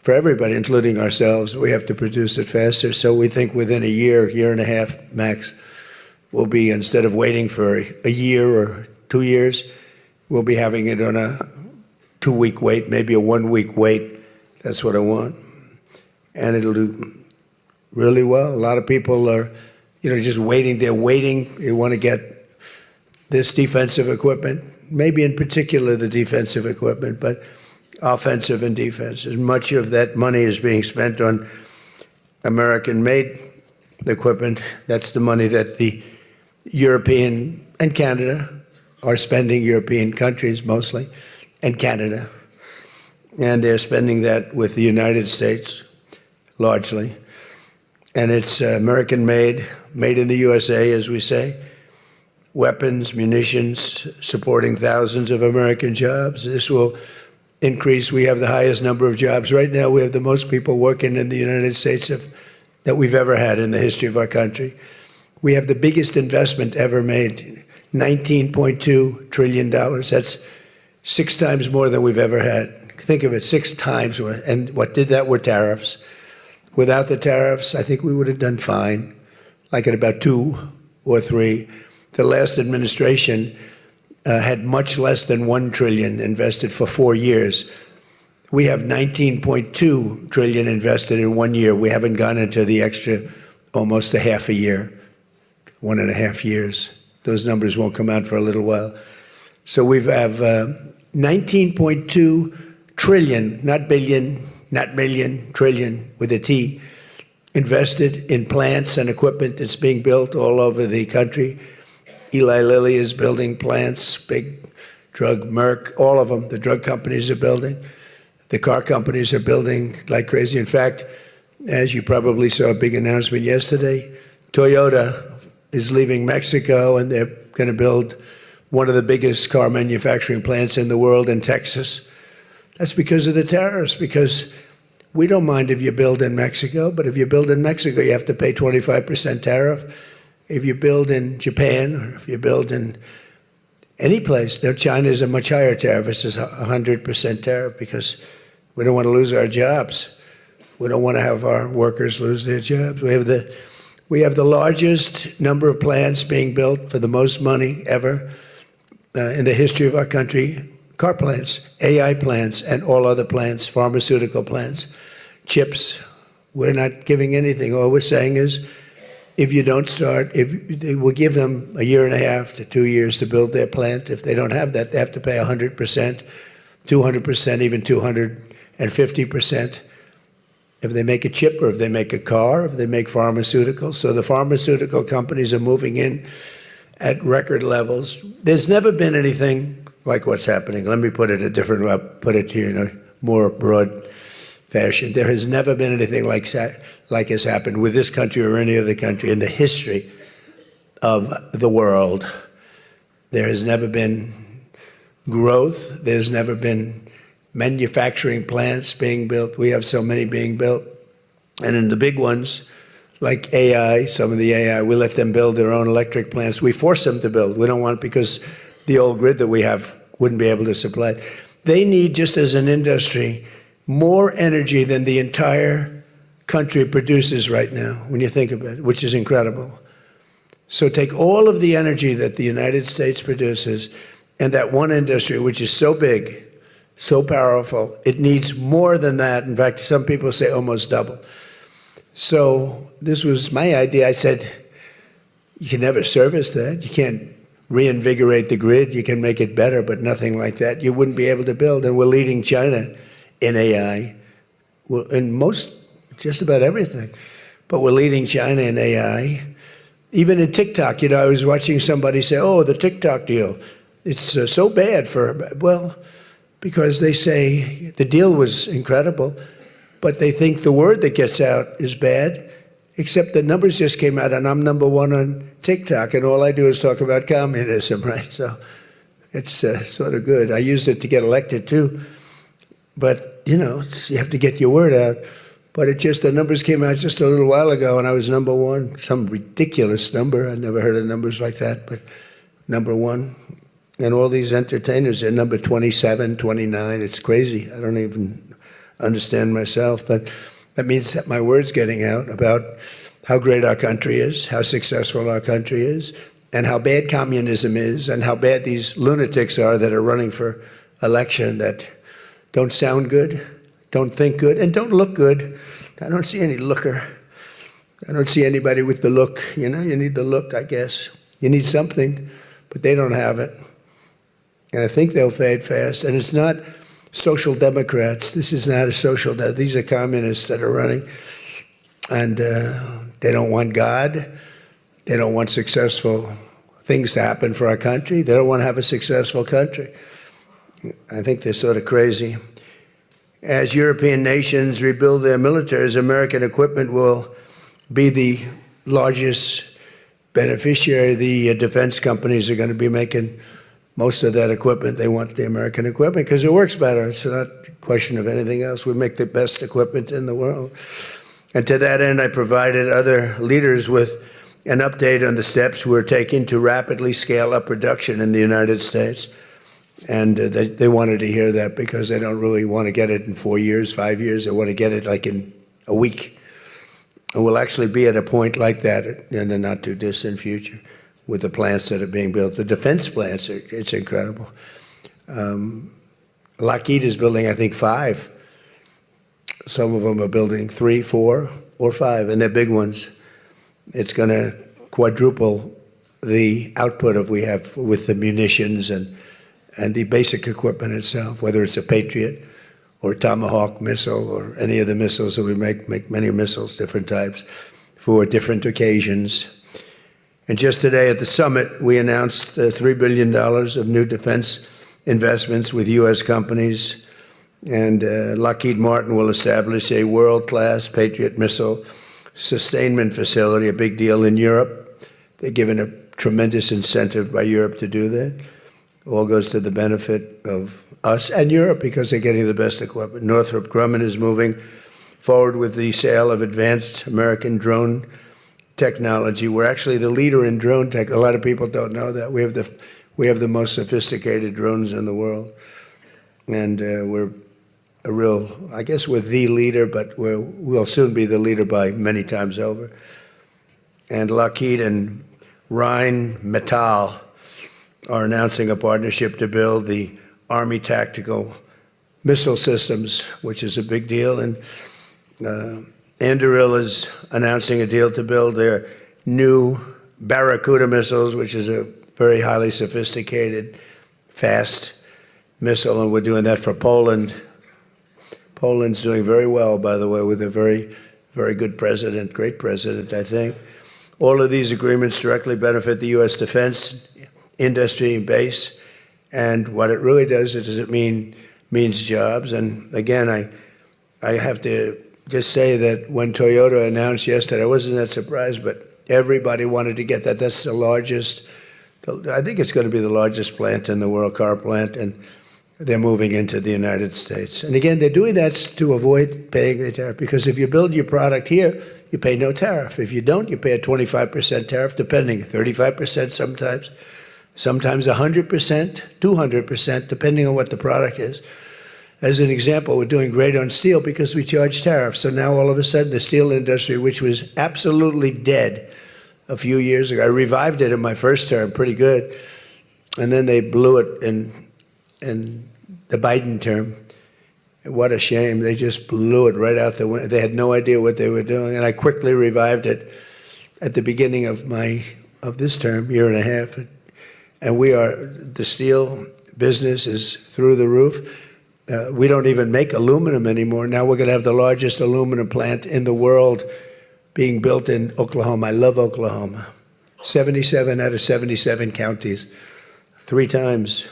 For everybody, including ourselves, we have to produce it faster. So we think within a year and a half max, we'll be, instead of waiting for a year or 2 years, we'll be having it on a 2-week wait, maybe a 1-week wait. That's what I want. And it'll do really well. A lot of people are, just waiting. They're waiting. They want to get this defensive equipment, maybe in particular the defensive equipment, but offensive and defense. As much of that money is being spent on American-made equipment. That's the money that the European and Canada are spending, European countries mostly, and Canada. And they're spending that with the United States, largely. And it's American-made, made in the USA, as we say. Weapons, munitions, supporting thousands of American jobs. This will increase. We have the highest number of jobs. Right now, we have the most people working in the United States that we've ever had in the history of our country. We have the biggest investment ever made, $19.2 trillion. That's 6 times more than we've ever had. Think of it, 6 times more. And what did that were tariffs. Without the tariffs, I think we would have done fine, like at about 2 or 3. The last administration had much less than $1 trillion invested for 4 years. We have $19.2 trillion invested in 1 year. We haven't gone into the extra almost a half a year, 1.5 years. Those numbers won't come out for a little while. So we have 19.2 trillion, not billion, not million, trillion with a T, invested in plants and equipment that's being built all over the country. Eli Lilly is building plants, big drug, Merck, all of them. The drug companies are building. The car companies are building like crazy. In fact, as you probably saw a big announcement yesterday, Toyota is leaving Mexico and they're going to build one of the biggest car manufacturing plants in the world in Texas. That's because of the tariffs, because we don't mind if you build in Mexico, but if you build in Mexico, you have to pay 25% tariff. If you build in Japan, or if you build in any place, now China is a much higher tariff. It's 100% tariff because we don't want to lose our jobs. We don't want to have our workers lose their jobs. We have the largest number of plants being built for the most money ever in the history of our country. Car plants, AI plants, and all other plants, pharmaceutical plants, chips. We're not giving anything. All we're saying is if you don't start, they will give them a year and a half to 2 years to build their plant. If they don't have that, they have to pay 100%, 200%, even 250%. If they make a chip, or if they make a car, if they make pharmaceuticals. So the pharmaceutical companies are moving in at record levels. There's never been anything like what's happening. Let me put it a different way, put it to you in a more broad fashion. There has never been anything like has happened with this country or any other country in the history of the world. There has never been growth. There's never been manufacturing plants being built. We have so many being built. And in the big ones, like AI, some of the AI, we let them build their own electric plants. We force them to build. We don't want it because the old grid that we have wouldn't be able to supply. They need, just as an industry, more energy than the entire country produces right now, when you think about it, which is incredible. So take all of the energy that the United States produces, and that one industry, which is so big, so powerful, it needs more than that. In fact, some people say almost double. So this was my idea. I said, you can never service that. You can't reinvigorate the grid. You can make it better, but nothing like that. You wouldn't be able to build. And we're leading China in AI, in just about everything. But we're leading China in AI. Even in TikTok, I was watching somebody say, oh, the TikTok deal, it's so bad well, because they say the deal was incredible, but they think the word that gets out is bad, except the numbers just came out, and I'm #1 on TikTok, and all I do is talk about communism, right? So it's sort of good. I used it to get elected, too. But, you have to get your word out. But the numbers came out just a little while ago, and I was #1, some ridiculous number. I never heard of numbers like that, but #1. And all these entertainers are number 27, 29. It's crazy. I don't even understand myself. But that means that my word's getting out about how great our country is, how successful our country is, and how bad communism is, and how bad these lunatics are that are running for election that don't sound good, don't think good, and don't look good. I don't see any looker. I don't see anybody with the look. You need the look, I guess. You need something, but they don't have it. And I think they'll fade fast. And it's not social democrats. This is not a social democrat. These are communists that are running. And they don't want God. They don't want successful things to happen for our country. They don't want to have a successful country. I think they're sort of crazy. As European nations rebuild their militaries, American equipment will be the largest beneficiary. The defense companies are going to be making most of that equipment. They want the American equipment because it works better. It's not a question of anything else. We make the best equipment in the world. And to that end, I provided other leaders with an update on the steps we're taking to rapidly scale up production in the United States. And they wanted to hear that because they don't really want to get it in 4 years, 5 years. They want to get it like in a week. And we'll actually be at a point like that in the not too distant future with the plants that are being built. The defense plants, it's incredible. Lockheed is building, I think, 5. Some of them are building 3, 4, or 5, and they're big ones. It's going to quadruple the output we have with the munitions and the basic equipment itself, whether it's a Patriot or Tomahawk missile or any of the missiles that we make many missiles, different types, for different occasions. And just today at the summit, we announced $3 billion of new defense investments with U.S. companies. And Lockheed Martin will establish a world-class Patriot missile sustainment facility, a big deal in Europe. They're given a tremendous incentive by Europe to do that. All goes to the benefit of us and Europe because they're getting the best equipment. Northrop Grumman is moving forward with the sale of advanced American drone technology. We're actually the leader in drone tech. A lot of people don't know that. We have the most sophisticated drones in the world. And we're a real, I guess we're the leader, but we'll soon be the leader by many times over. And Lockheed and Rheinmetall are announcing a partnership to build the Army Tactical Missile Systems, which is a big deal. And Anduril is announcing a deal to build their new Barracuda missiles, which is a very highly sophisticated, fast missile, and we're doing that for Poland. Poland's doing very well, by the way, with a very, very good president, great president, I think. All of these agreements directly benefit the U.S. defense industry base, and what it really does is it means jobs. And again, I have to just say that when Toyota announced yesterday, I wasn't that surprised, but everybody wanted to get that. That's the largest, I think it's going to be the largest plant in the world, car plant, and they're moving into the United States. And again, they're doing that to avoid paying the tariff, because if you build your product here, you pay no tariff. If you don't, you pay a 25% tariff, depending, 35% sometimes 100%, 200%, depending on what the product is. As an example, we're doing great on steel because we charge tariffs. So now all of a sudden the steel industry, which was absolutely dead a few years ago, I revived it in my first term, pretty good, and then they blew it in the Biden term. What a shame. They just blew it right out the window. They had no idea what they were doing, and I quickly revived it at the beginning of this term, year and a half. And the steel business is through the roof. We don't even make aluminum anymore. Now we're going to have the largest aluminum plant in the world being built in Oklahoma. I love Oklahoma. 77 out of 77 counties, 3 times.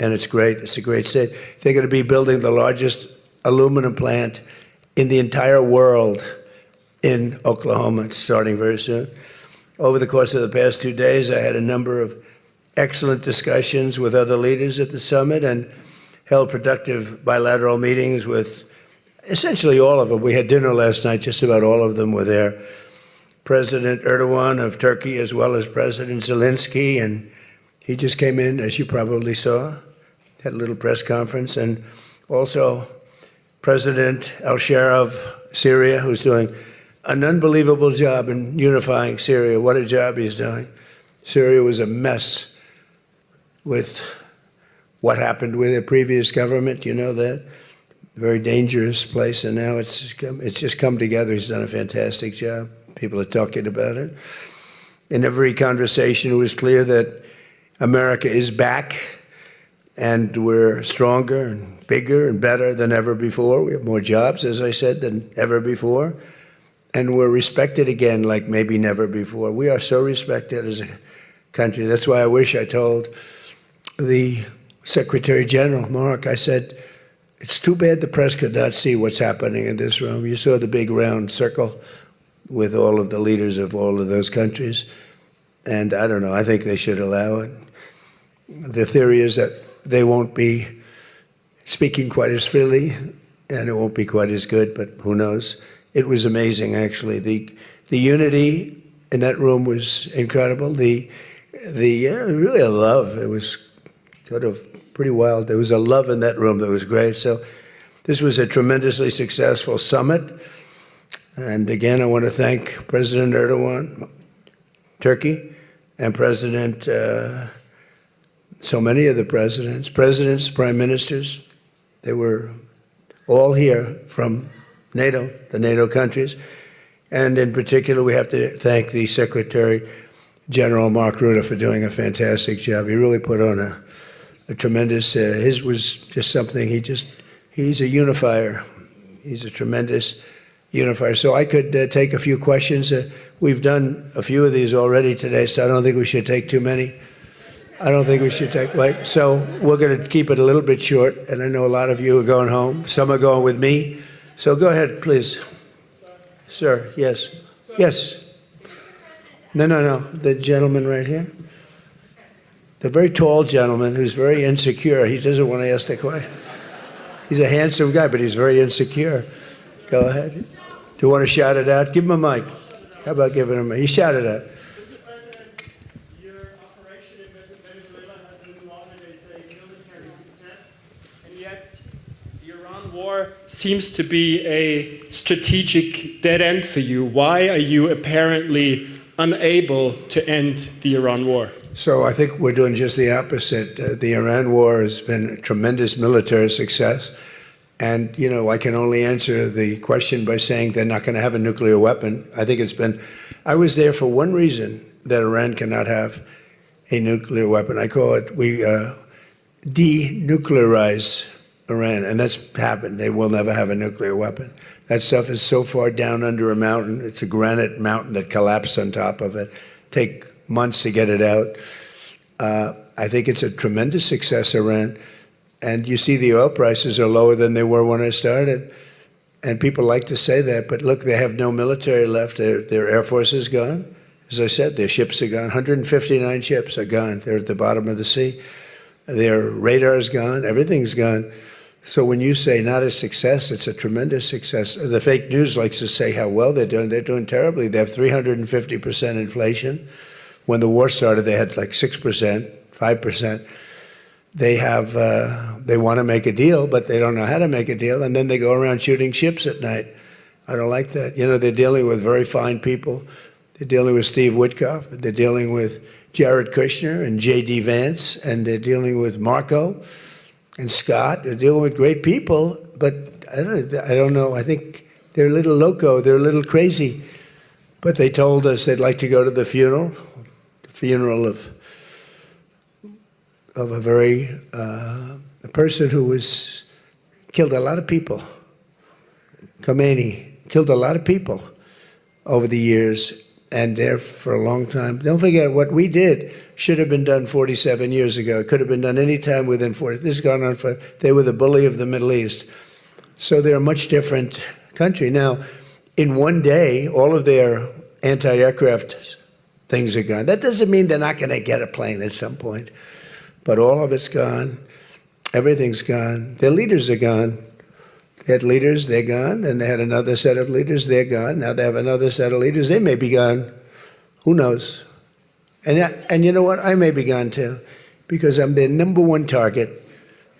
And it's great. It's a great state. They're going to be building the largest aluminum plant in the entire world in Oklahoma. It's starting very soon. Over the course of the past 2 days, I had a number of excellent discussions with other leaders at the summit and held productive bilateral meetings with essentially all of them. We had dinner last night, just about all of them were there. President Erdogan of Turkey, as well as President Zelensky, and he just came in, as you probably saw, had a little press conference, and also President al-Shara of Syria, who's doing an unbelievable job in unifying Syria. What a job he's doing. Syria was a mess with what happened with the previous government, you know that. Very dangerous place, and now it's just come together. He's done a fantastic job. People are talking about it. In every conversation, it was clear that America is back, and we're stronger and bigger and better than ever before. We have more jobs, as I said, than ever before. And we're respected again like maybe never before. We are so respected as a country. That's why I wish I told the Secretary General, Mark, I said, it's too bad the press could not see what's happening in this room. You saw the big round circle with all of the leaders of all of those countries. And I don't know, I think they should allow it. The theory is that they won't be speaking quite as freely, and it won't be quite as good, but who knows? It was amazing, actually. The unity in that room was incredible. Really a love. It was sort of pretty wild. There was a love in that room that was great. So this was a tremendously successful summit. And again, I want to thank President Erdogan, Turkey, and President, so many of the presidents, prime ministers, they were all here from NATO, the NATO countries. And in particular, we have to thank the Secretary General Mark Rutte for doing a fantastic job. He really put on a tremendous, his was just something, he's a unifier. He's a tremendous unifier. So I could take a few questions. We've done a few of these already today, so I don't think we should take too many. I don't think we should take, right? So we're going to keep it a little bit short, and I know a lot of you are going home. Some are going with me. So go ahead, please. Sir, yes. Yes. No. The gentleman right here. The very tall gentleman who's very insecure. He doesn't want to ask the question. He's a handsome guy, but he's very insecure. Go ahead. Do you want to shout it out? Give him a mic. How about giving him a mic? You shout it out. War seems to be a strategic dead end for you. Why are you apparently unable to end the Iran war? So I think we're doing just the opposite. The Iran war has been a tremendous military success. And, you know, I can only answer the question by saying they're not going to have a nuclear weapon. I think I was there for one reason, that Iran cannot have a nuclear weapon. I call it, we denuclearize Iran, and that's happened. They will never have a nuclear weapon. That stuff is so far down under a mountain. It's a granite mountain that collapsed on top of it. Take months to get it out. I think it's a tremendous success, Iran. And you see the oil prices are lower than they were when I started. And people like to say that, but look, they have no military left. Their Air Force is gone. As I said, their ships are gone. 159 ships are gone. They're at the bottom of the sea. Their radar is gone. Everything's gone. So when you say not a success, it's a tremendous success. The fake news likes to say how well they're doing. They're doing terribly. They have 350% inflation. When the war started, they had like 6%, 5%. They want to make a deal, but they don't know how to make a deal, and then they go around shooting ships at night. I don't like that. You know, they're dealing with very fine people. They're dealing with Steve Witkoff. They're dealing with Jared Kushner and J.D. Vance, and they're dealing with Marco and Scott. They're dealing with great people, but I don't know. I think they're a little loco. They're a little crazy. But they told us they'd like to go to the funeral of a person who killed a lot of people. Khomeini killed a lot of people over the years, and there for a long time. Don't forget, what we did should have been done 47 years ago. It could have been done any time within 40. This has gone on they were the bully of the Middle East. So they're a much different country. Now, in one day, all of their anti-aircraft things are gone. That doesn't mean they're not going to get a plane at some point. But all of it's gone. Everything's gone. Their leaders are gone. They had leaders, they're gone. And they had another set of leaders, they're gone. Now they have another set of leaders, they may be gone. Who knows? And you know what? I may be gone too, because I'm their number one target.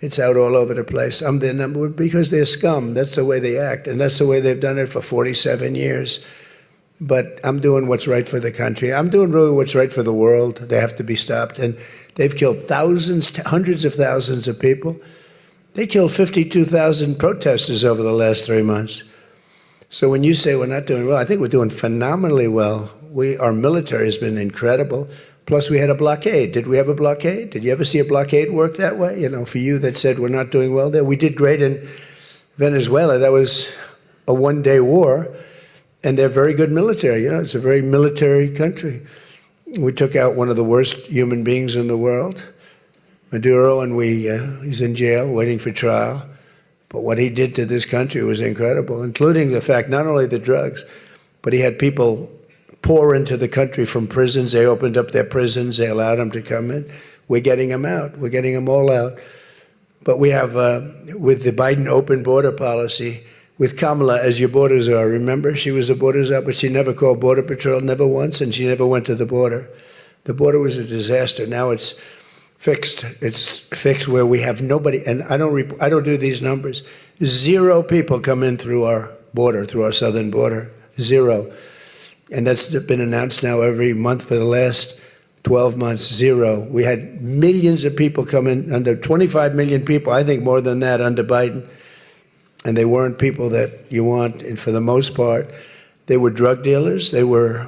It's out all over the place. I'm their number one, because they're scum. That's the way they act. And that's the way they've done it for 47 years. But I'm doing what's right for the country. I'm doing really what's right for the world. They have to be stopped. And they've killed thousands, hundreds of thousands of people. They killed 52,000 protesters over the last 3 months. So when you say we're not doing well, I think we're doing phenomenally well. Our military has been incredible. Plus, we had a blockade. Did we have a blockade? Did you ever see a blockade work that way? You know, for you that said we're not doing well there, we did great in Venezuela. That was a one-day war, and they're very good military. You know, it's a very military country. We took out one of the worst human beings in the world, Maduro, and he's in jail waiting for trial. But what he did to this country was incredible, including the fact, not only the drugs, but he had people pour into the country from prisons. They opened up their prisons. They allowed them to come in. We're getting them out. We're getting them all out. But we have, with the Biden open border policy, with Kamala as your borders are. Remember, she was the borders up, but she never called Border Patrol, never once, and she never went to the border. The border was a disaster. Now it's fixed. It's fixed where we have nobody, and I don't do these numbers. 0 people come in through our border, through our southern border. 0. And that's been announced now every month for the last 12 months. 0. We had millions of people come in, under 25 million people, I think more than that under Biden. And they weren't people that you want, and for the most part, they were drug dealers. They were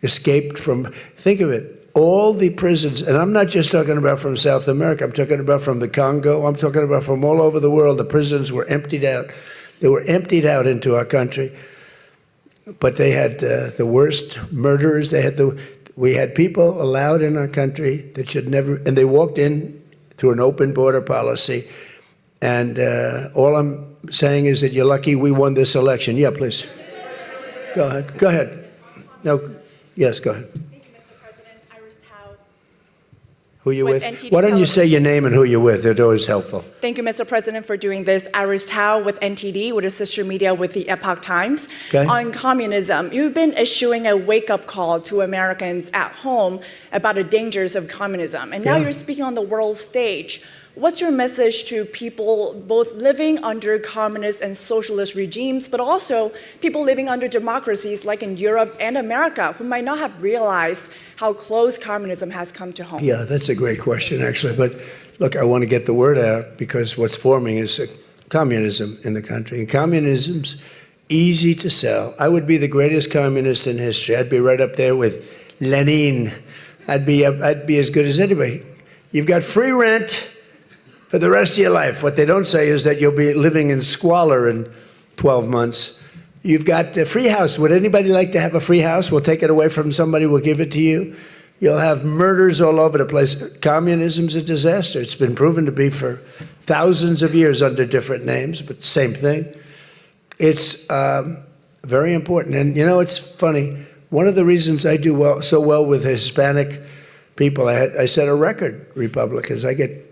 escaped from, think of it, all the prisons, and I'm not just talking about from South America, I'm talking about from the Congo, I'm talking about from all over the world. The prisons were emptied out. They were emptied out into our country. But they had the worst murderers. We had people allowed in our country that should never, and they walked in through an open border policy. And all I'm saying is that you're lucky we won this election. Yeah, please. Go ahead. Go ahead. No, yes, go ahead. Thank you, Mr. President. Iris Tao. Who you with? NTD Why don't you Television. say your name and who you're with? It's always helpful. Thank you, Mr. President, for doing this. Iris Tao with NTD, with a sister media with the Epoch Times. Okay. On communism, you've been issuing a wake-up call to Americans at home about the dangers of communism. And now Yeah. you're speaking on the world stage. What's your message to people both living under communist and socialist regimes, but also people living under democracies like in Europe and America who might not have realized how close communism has come to home? Yeah, that's a great question, actually. But look, I want to get the word out because what's forming is communism in the country. And communism's easy to sell. I would be the greatest communist in history. I'd be right up there with Lenin. I'd be as good as anybody. You've got free rent for the rest of your life. What they don't say is that you'll be living in squalor in 12 months. You've got a free house. Would anybody like to have a free house? We'll take it away from somebody. We'll give it to you. You'll have murders all over the place. Communism's a disaster. It's been proven to be for thousands of years under different names, but same thing. It's very important. And, you know, it's funny. One of the reasons I do so well with Hispanic people, I set a record, Republicans. I get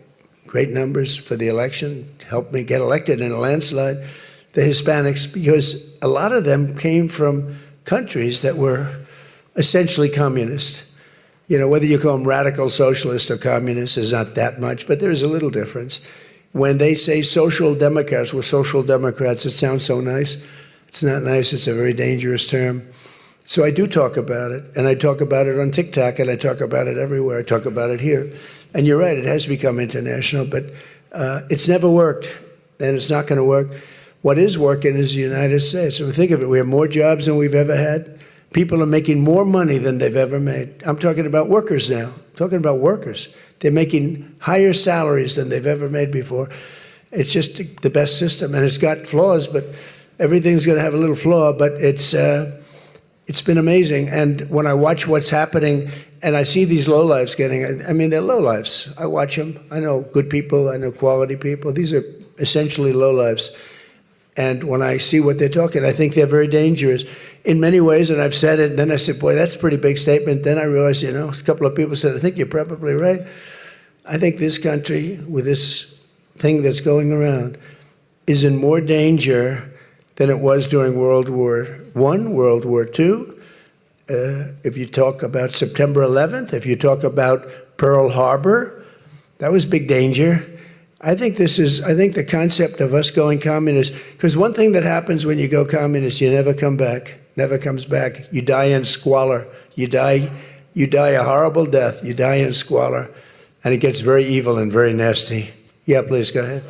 great numbers for the election, helped me get elected in a landslide, the Hispanics, because a lot of them came from countries that were essentially communist. You know, whether you call them radical socialist or communist is not that much, but there's a little difference. When they say social democrats, we're social democrats, it sounds so nice. It's not nice, it's a very dangerous term. So I do talk about it, and I talk about it on TikTok, and I talk about it everywhere. I talk about it here. And you're right, it has become international, but it's never worked, and it's not going to work. What is working is the United States. So think of it, we have more jobs than we've ever had. People are making more money than they've ever made. I'm talking about workers now. I'm talking about workers. They're making higher salaries than they've ever made before. It's just the best system, and it's got flaws, but everything's going to have a little flaw, but it's been amazing. And when I watch what's happening, and I see these lowlifes I mean, they're lowlifes. I watch them. I know good people. I know quality people. These are essentially lowlifes. And when I see what they're talking, I think they're very dangerous in many ways. And I've said it, and then I said, boy, that's a pretty big statement. Then I realized, you know, a couple of people said, I think you're probably right. I think this country, with this thing that's going around, is in more danger than it was during World War I, World War II. If you talk about September 11th, if you talk about Pearl Harbor, that was big danger. I think the concept of us going communist, because one thing that happens when you go communist, you never come back, never comes back. You die in squalor. You die a horrible death. You die in squalor, and it gets very evil and very nasty. Yeah, please go ahead.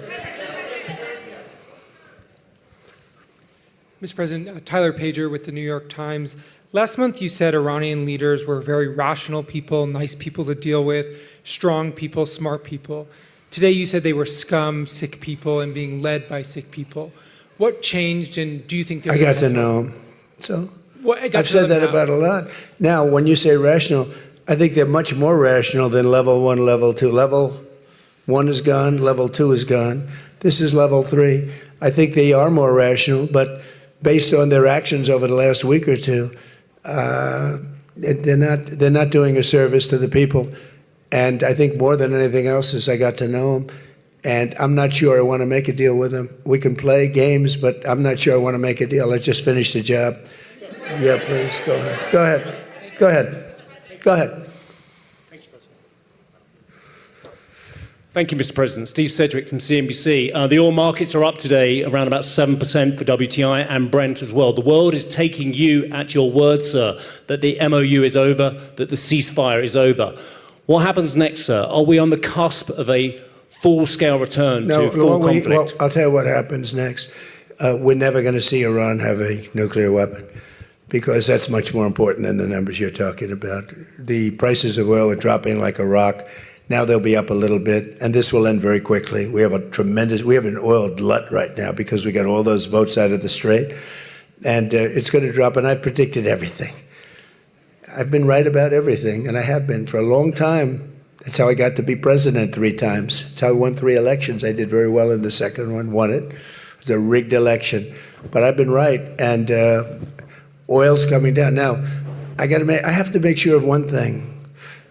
Mr. President, Tyler Pager with the New York Times. Last month you said Iranian leaders were very rational people, nice people to deal with, strong people, smart people. Today you said they were scum, sick people, and being led by sick people. What changed, and do you think I got to know them. So I've said that about a lot. Now, when you say rational, I think they're much more rational than level 1, level 2. Level 1 is gone, level 2 is gone. This is level 3. I think they are more rational, but based on their actions over the last week or two, they're not doing a service to the people. And I think more than anything else is I got to know them. And I'm not sure I want to make a deal with them. We can play games, but I'm not sure I want to make a deal. Let's just finish the job. Yeah, please, go ahead. Go ahead. Go ahead. Go ahead. Thank you, Mr. President. Steve Sedgwick from CNBC. The oil markets are up today, around about 7% for WTI and Brent as well. The world is taking you at your word, sir, that the MOU is over, that the ceasefire is over. What happens next, sir? Are we on the cusp of a full-scale return to full conflict? Well, I'll tell you what happens next. We're never going to see Iran have a nuclear weapon, because that's much more important than the numbers you're talking about. The prices of oil are dropping like a rock. Now they'll be up a little bit, and this will end very quickly. We have an oil glut right now because we got all those boats out of the Strait, and it's going to drop, and I've predicted everything. I've been right about everything, and I have been for a long time. That's how I got to be president 3 times. That's how I won 3 elections. I did very well in the second one, won it. It was a rigged election, but I've been right, and oil's coming down. Now, I have to make sure of one thing,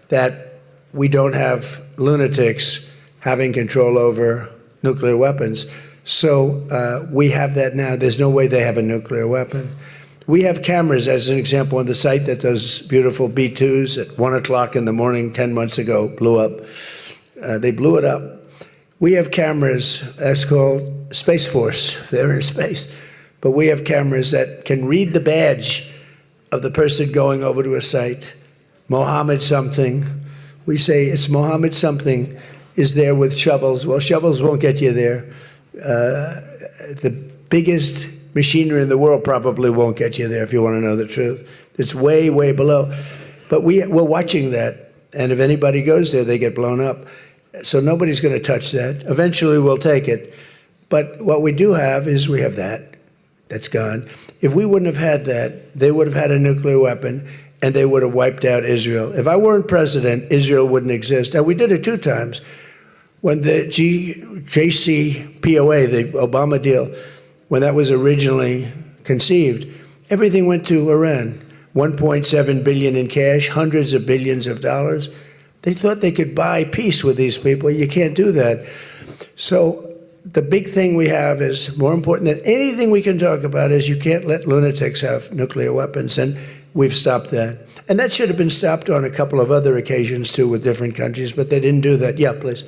that we don't have lunatics having control over nuclear weapons. So we have that now. There's no way they have a nuclear weapon. We have cameras, as an example, on the site that does beautiful B-2s at 1 o'clock in the morning 10 months ago, blew up. They blew it up. We have cameras, that's called Space Force, they're in space. But we have cameras that can read the badge of the person going over to a site. Mohammed something. We say it's Mohammed something is there with shovels. Well, shovels won't get you there. The biggest machinery in the world probably won't get you there if you want to know the truth. It's way, way below. But we're watching that, and if anybody goes there, they get blown up. So nobody's going to touch that. Eventually, we'll take it. But what we do have is we have that. That's gone. If we wouldn't have had that, they would have had a nuclear weapon, and they would have wiped out Israel. If I weren't president, Israel wouldn't exist. And we did it 2 times. When the JCPOA, the Obama deal, when that was originally conceived, everything went to Iran. 1.7 billion in cash, hundreds of billions of dollars. They thought they could buy peace with these people. You can't do that. So the big thing we have is more important than anything we can talk about is you can't let lunatics have nuclear weapons, and we've stopped that. And that should have been stopped on a couple of other occasions too with different countries, but they didn't do that. Yeah, please.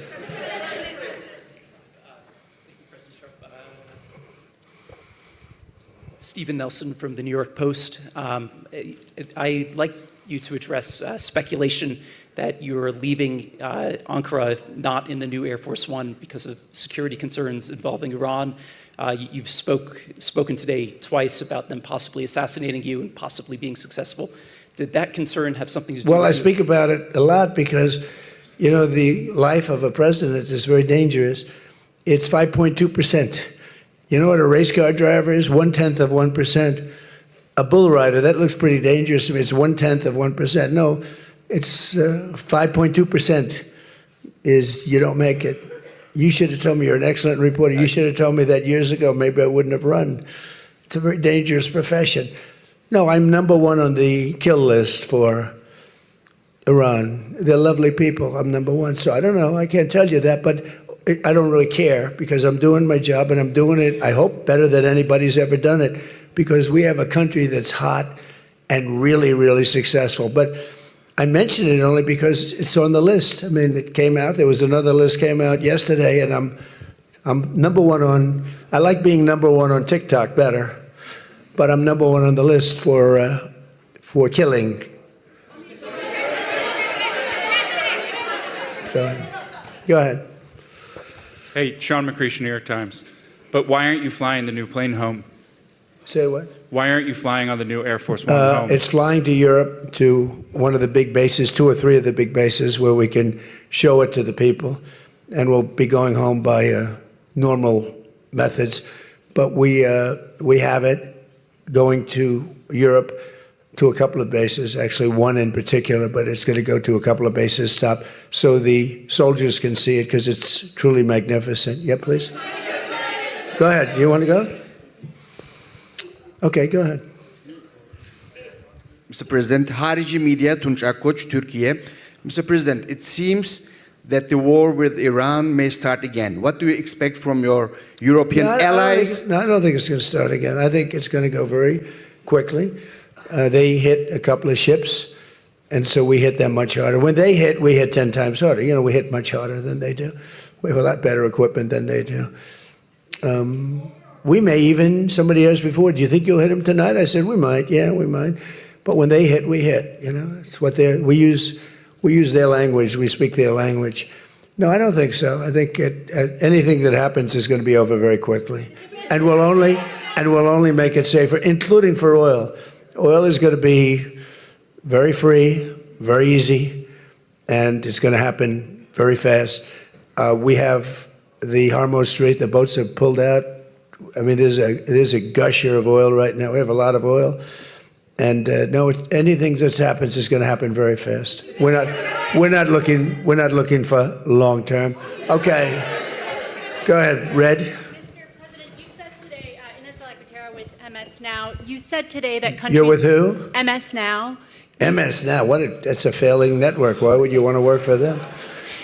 Stephen Nelson from the New York Post. I'd like you to address speculation that you're leaving Ankara not in the new Air Force One because of security concerns involving Iran. You've spoken today twice about them possibly assassinating you and possibly being successful. Did that concern have something to do with Well, I you? speak about it a lot because, you know, the life of a president is very dangerous. It's 5.2%. You know what a race car driver is? 1/10 of 1%. A bull rider, that looks pretty dangerous to me. It's 1/10 of 1%. No, it's 5.2% is you don't make it. You should have told me you're an excellent reporter. You should have told me that years ago. Maybe I wouldn't have run. It's a very dangerous profession. No, I'm #1 on the kill list for Iran. They're lovely people. I'm #1. So I don't know. I can't tell you that, but I don't really care because I'm doing my job and I'm doing it, I hope, better than anybody's ever done it because we have a country that's hot and really, really successful. But I mention it only because it's on the list. I mean, it came out. There was another list came out yesterday, and I'm #1 on. I like being #1 on TikTok better, but I'm #1 on the list for killing. Go ahead. Hey, Sean McCreesh, New York Times. But why aren't you flying the new plane home? Say what? Why aren't you flying on the new Air Force One home? It's flying to Europe, to one of the big bases, 2 or 3 of the big bases, where we can show it to the people. And we'll be going home by normal methods. But we have it going to Europe, to a couple of bases, actually 1 in particular, but it's going to go to a couple of bases, stop, so the soldiers can see it, because it's truly magnificent. Yeah, please? Go ahead. You want to go? Okay, go ahead. Mr. President, Harici Media, Tunç Akkoç, Türkiye. Mr. President, it seems that the war with Iran may start again. What do you expect from your European allies? I don't think it's going to start again. I think it's going to go very quickly. They hit a couple of ships, and so we hit them much harder. When they hit, we hit 10 times harder. You know, we hit much harder than they do. We have a lot better equipment than they do. We may even, somebody asked before, do you think you'll hit them tonight? I said, we might. Yeah, we might. But when they hit, we hit. You know, it's what we use their language. We speak their language. No, I don't think so. I think anything that happens is going to be over very quickly, and we'll only make it safer, including for oil. Oil is going to be very free, very easy, and it's going to happen very fast. We have the Hormuz Strait. The boats have pulled out. I mean, there's a gusher of oil right now. We have a lot of oil. And no, anything that happens is going to happen very fast. We're not looking for long term. Okay, go ahead, Red. Mr. President, you said today, Ines de la Cuetara with MS Now. You said today that countries. You're with who? MS Now. MS Now. That's a failing network. Why would you want to work for them?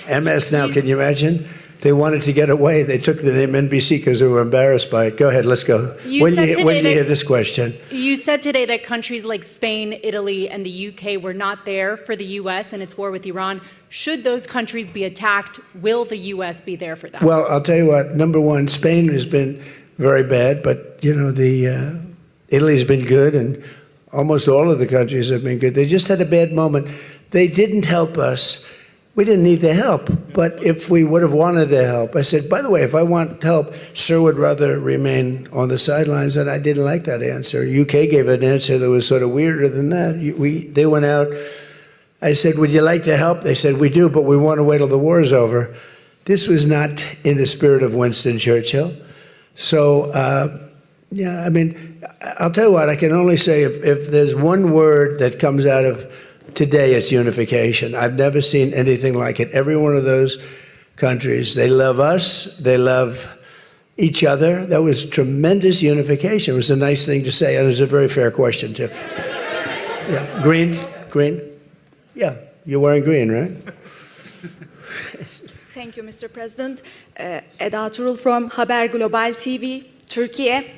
MS Now. Can you imagine? They wanted to get away. They took the name NBC because they were embarrassed by it. Go ahead, let's go. When do you hear this question? You said today that countries like Spain, Italy, and the UK were not there for the U.S. and its war with Iran. Should those countries be attacked, will the U.S. be there for them? Well, I'll tell you what. Number one, Spain has been very bad, but you know Italy's been good, and almost all of the countries have been good. They just had a bad moment. They didn't help us We didn't need the help, but if we would have wanted the help, I said, by the way, if I want help, Sir would rather remain on the sidelines, and I didn't like that answer. UK gave an answer that was sort of weirder than that. They went out. I said, would you like to help? They said, we do, but we want to wait till the war is over. This was not in the spirit of Winston Churchill. So, yeah, I mean, I'll tell you what, I can only say if there's one word that comes out of today, it's unification. I've never seen anything like it. Every one of those countries, they love us, they love each other. That was tremendous unification. It was a nice thing to say, and it was a very fair question, too. Yeah, green? Yeah, you're wearing green, right? Thank you, Mr. President. Eda Turul from Haber Global TV, Turkey.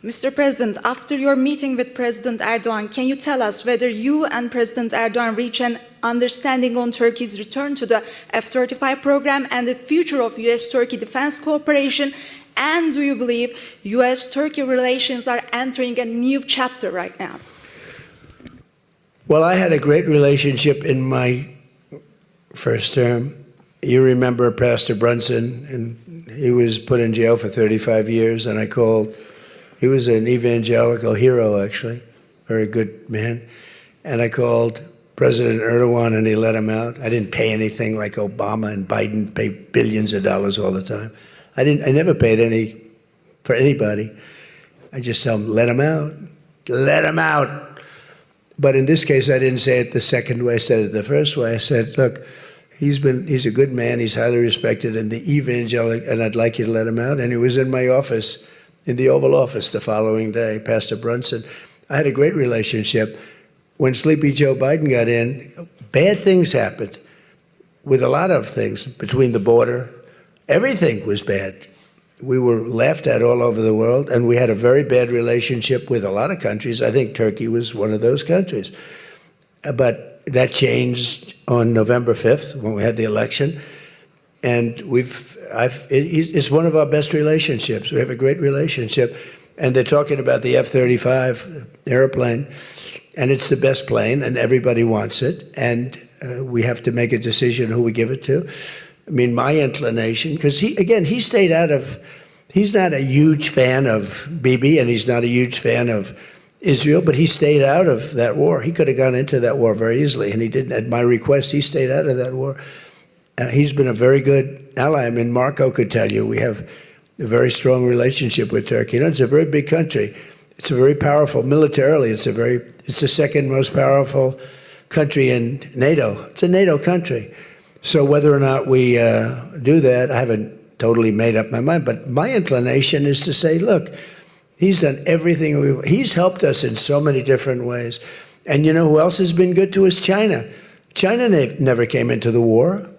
Mr. President, after your meeting with President Erdogan, can you tell us whether you and President Erdogan reach an understanding on Turkey's return to the F-35 program and the future of U.S.-Turkey defense cooperation? And do you believe U.S.-Turkey relations are entering a new chapter right now? Well, I had a great relationship in my first term. You remember Pastor Brunson, and he was put in jail for 35 years, and I called. He was an evangelical hero, actually, very good man. And I called President Erdogan, and he let him out. I didn't pay anything like Obama and Biden pay billions of dollars all the time. I never paid any for anybody. I just tell him, let him out. Let him out. But in this case, I didn't say it the second way. I said it the first way. I said, look, he's a good man. He's highly respected in the evangelical, and I'd like you to let him out. And he was in my office, in the Oval Office the following day, Pastor Brunson. I had a great relationship. When Sleepy Joe Biden got in, bad things happened with a lot of things between the border. Everything was bad. We were laughed at all over the world, and we had a very bad relationship with a lot of countries. I think Turkey was one of those countries. But that changed on November 5th when we had the election. And it's one of our best relationships. We have a great relationship. And they're talking about the F-35 airplane, and it's the best plane, and everybody wants it. And we have to make a decision who we give it to. I mean, my inclination, because he stayed out of, he's not a huge fan of Bibi, and he's not a huge fan of Israel, but he stayed out of that war. He could have gone into that war very easily, and he didn't. At my request, he stayed out of that war. He's been a very good ally. I mean, Marco could tell you we have a very strong relationship with Turkey. You know, it's a very big country. It's a very powerful militarily. It's the second most powerful country in NATO. It's a NATO country. So whether or not we do that, I haven't totally made up my mind. But my inclination is to say, look, he's done everything. He's helped us in so many different ways. And you know who else has been good to us? China. China never came into the war.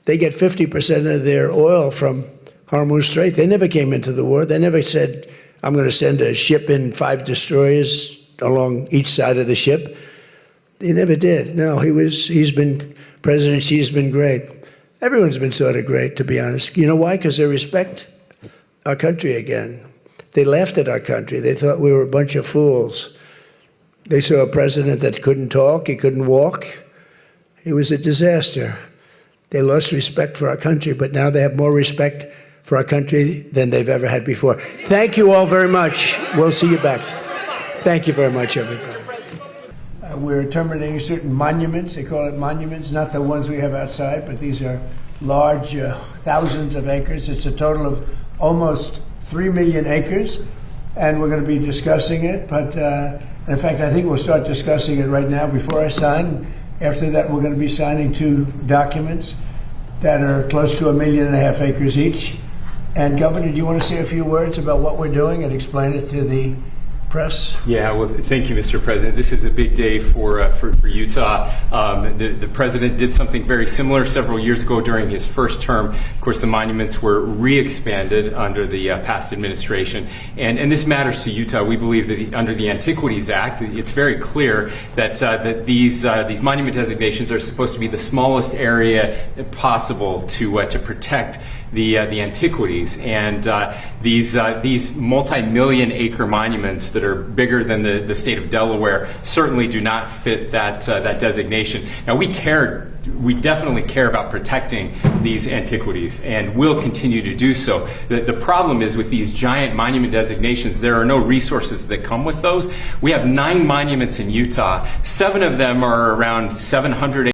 They get 50% of their oil from Hormuz Strait. They never came into the war. They never said, I'm going to send a ship in 5 destroyers along each side of the ship. They never did. No, President Xi's been great. Everyone's been sort of great, to be honest. You know why? Because they respect our country again. They laughed at our country. They thought we were a bunch of fools. They saw a president that couldn't talk, he couldn't walk. He was a disaster. They lost respect for our country, but now they have more respect for our country than they've ever had before. Thank you all very much. We'll see you back. Thank you very much, everybody. We're terminating certain monuments. They call it monuments, not the ones we have outside, but these are large, thousands of acres. It's a total of almost 3 million acres, and we're going to be discussing it. But in fact, I think we'll start discussing it right now before I sign. After that, we're going to be signing 2 documents that are close to 1.5 million acres each. And Governor, do you want to say a few words about what we're doing and explain it to the press? Yeah, well, thank you, Mr. President. This is a big day for Utah. The president did something very similar several years ago during his first term. Of course, the monuments were re-expanded under the past administration, and this matters to Utah. We believe that under the Antiquities Act, it's very clear that these monument designations are supposed to be the smallest area possible to protect the antiquities. And these multi-million acre monuments that are bigger than the state of Delaware certainly do not fit that designation. Now, we definitely care about protecting these antiquities and will continue to do so. The problem is with these giant monument designations, there are no resources that come with those. We have 9 monuments in Utah. 7 of them are around 700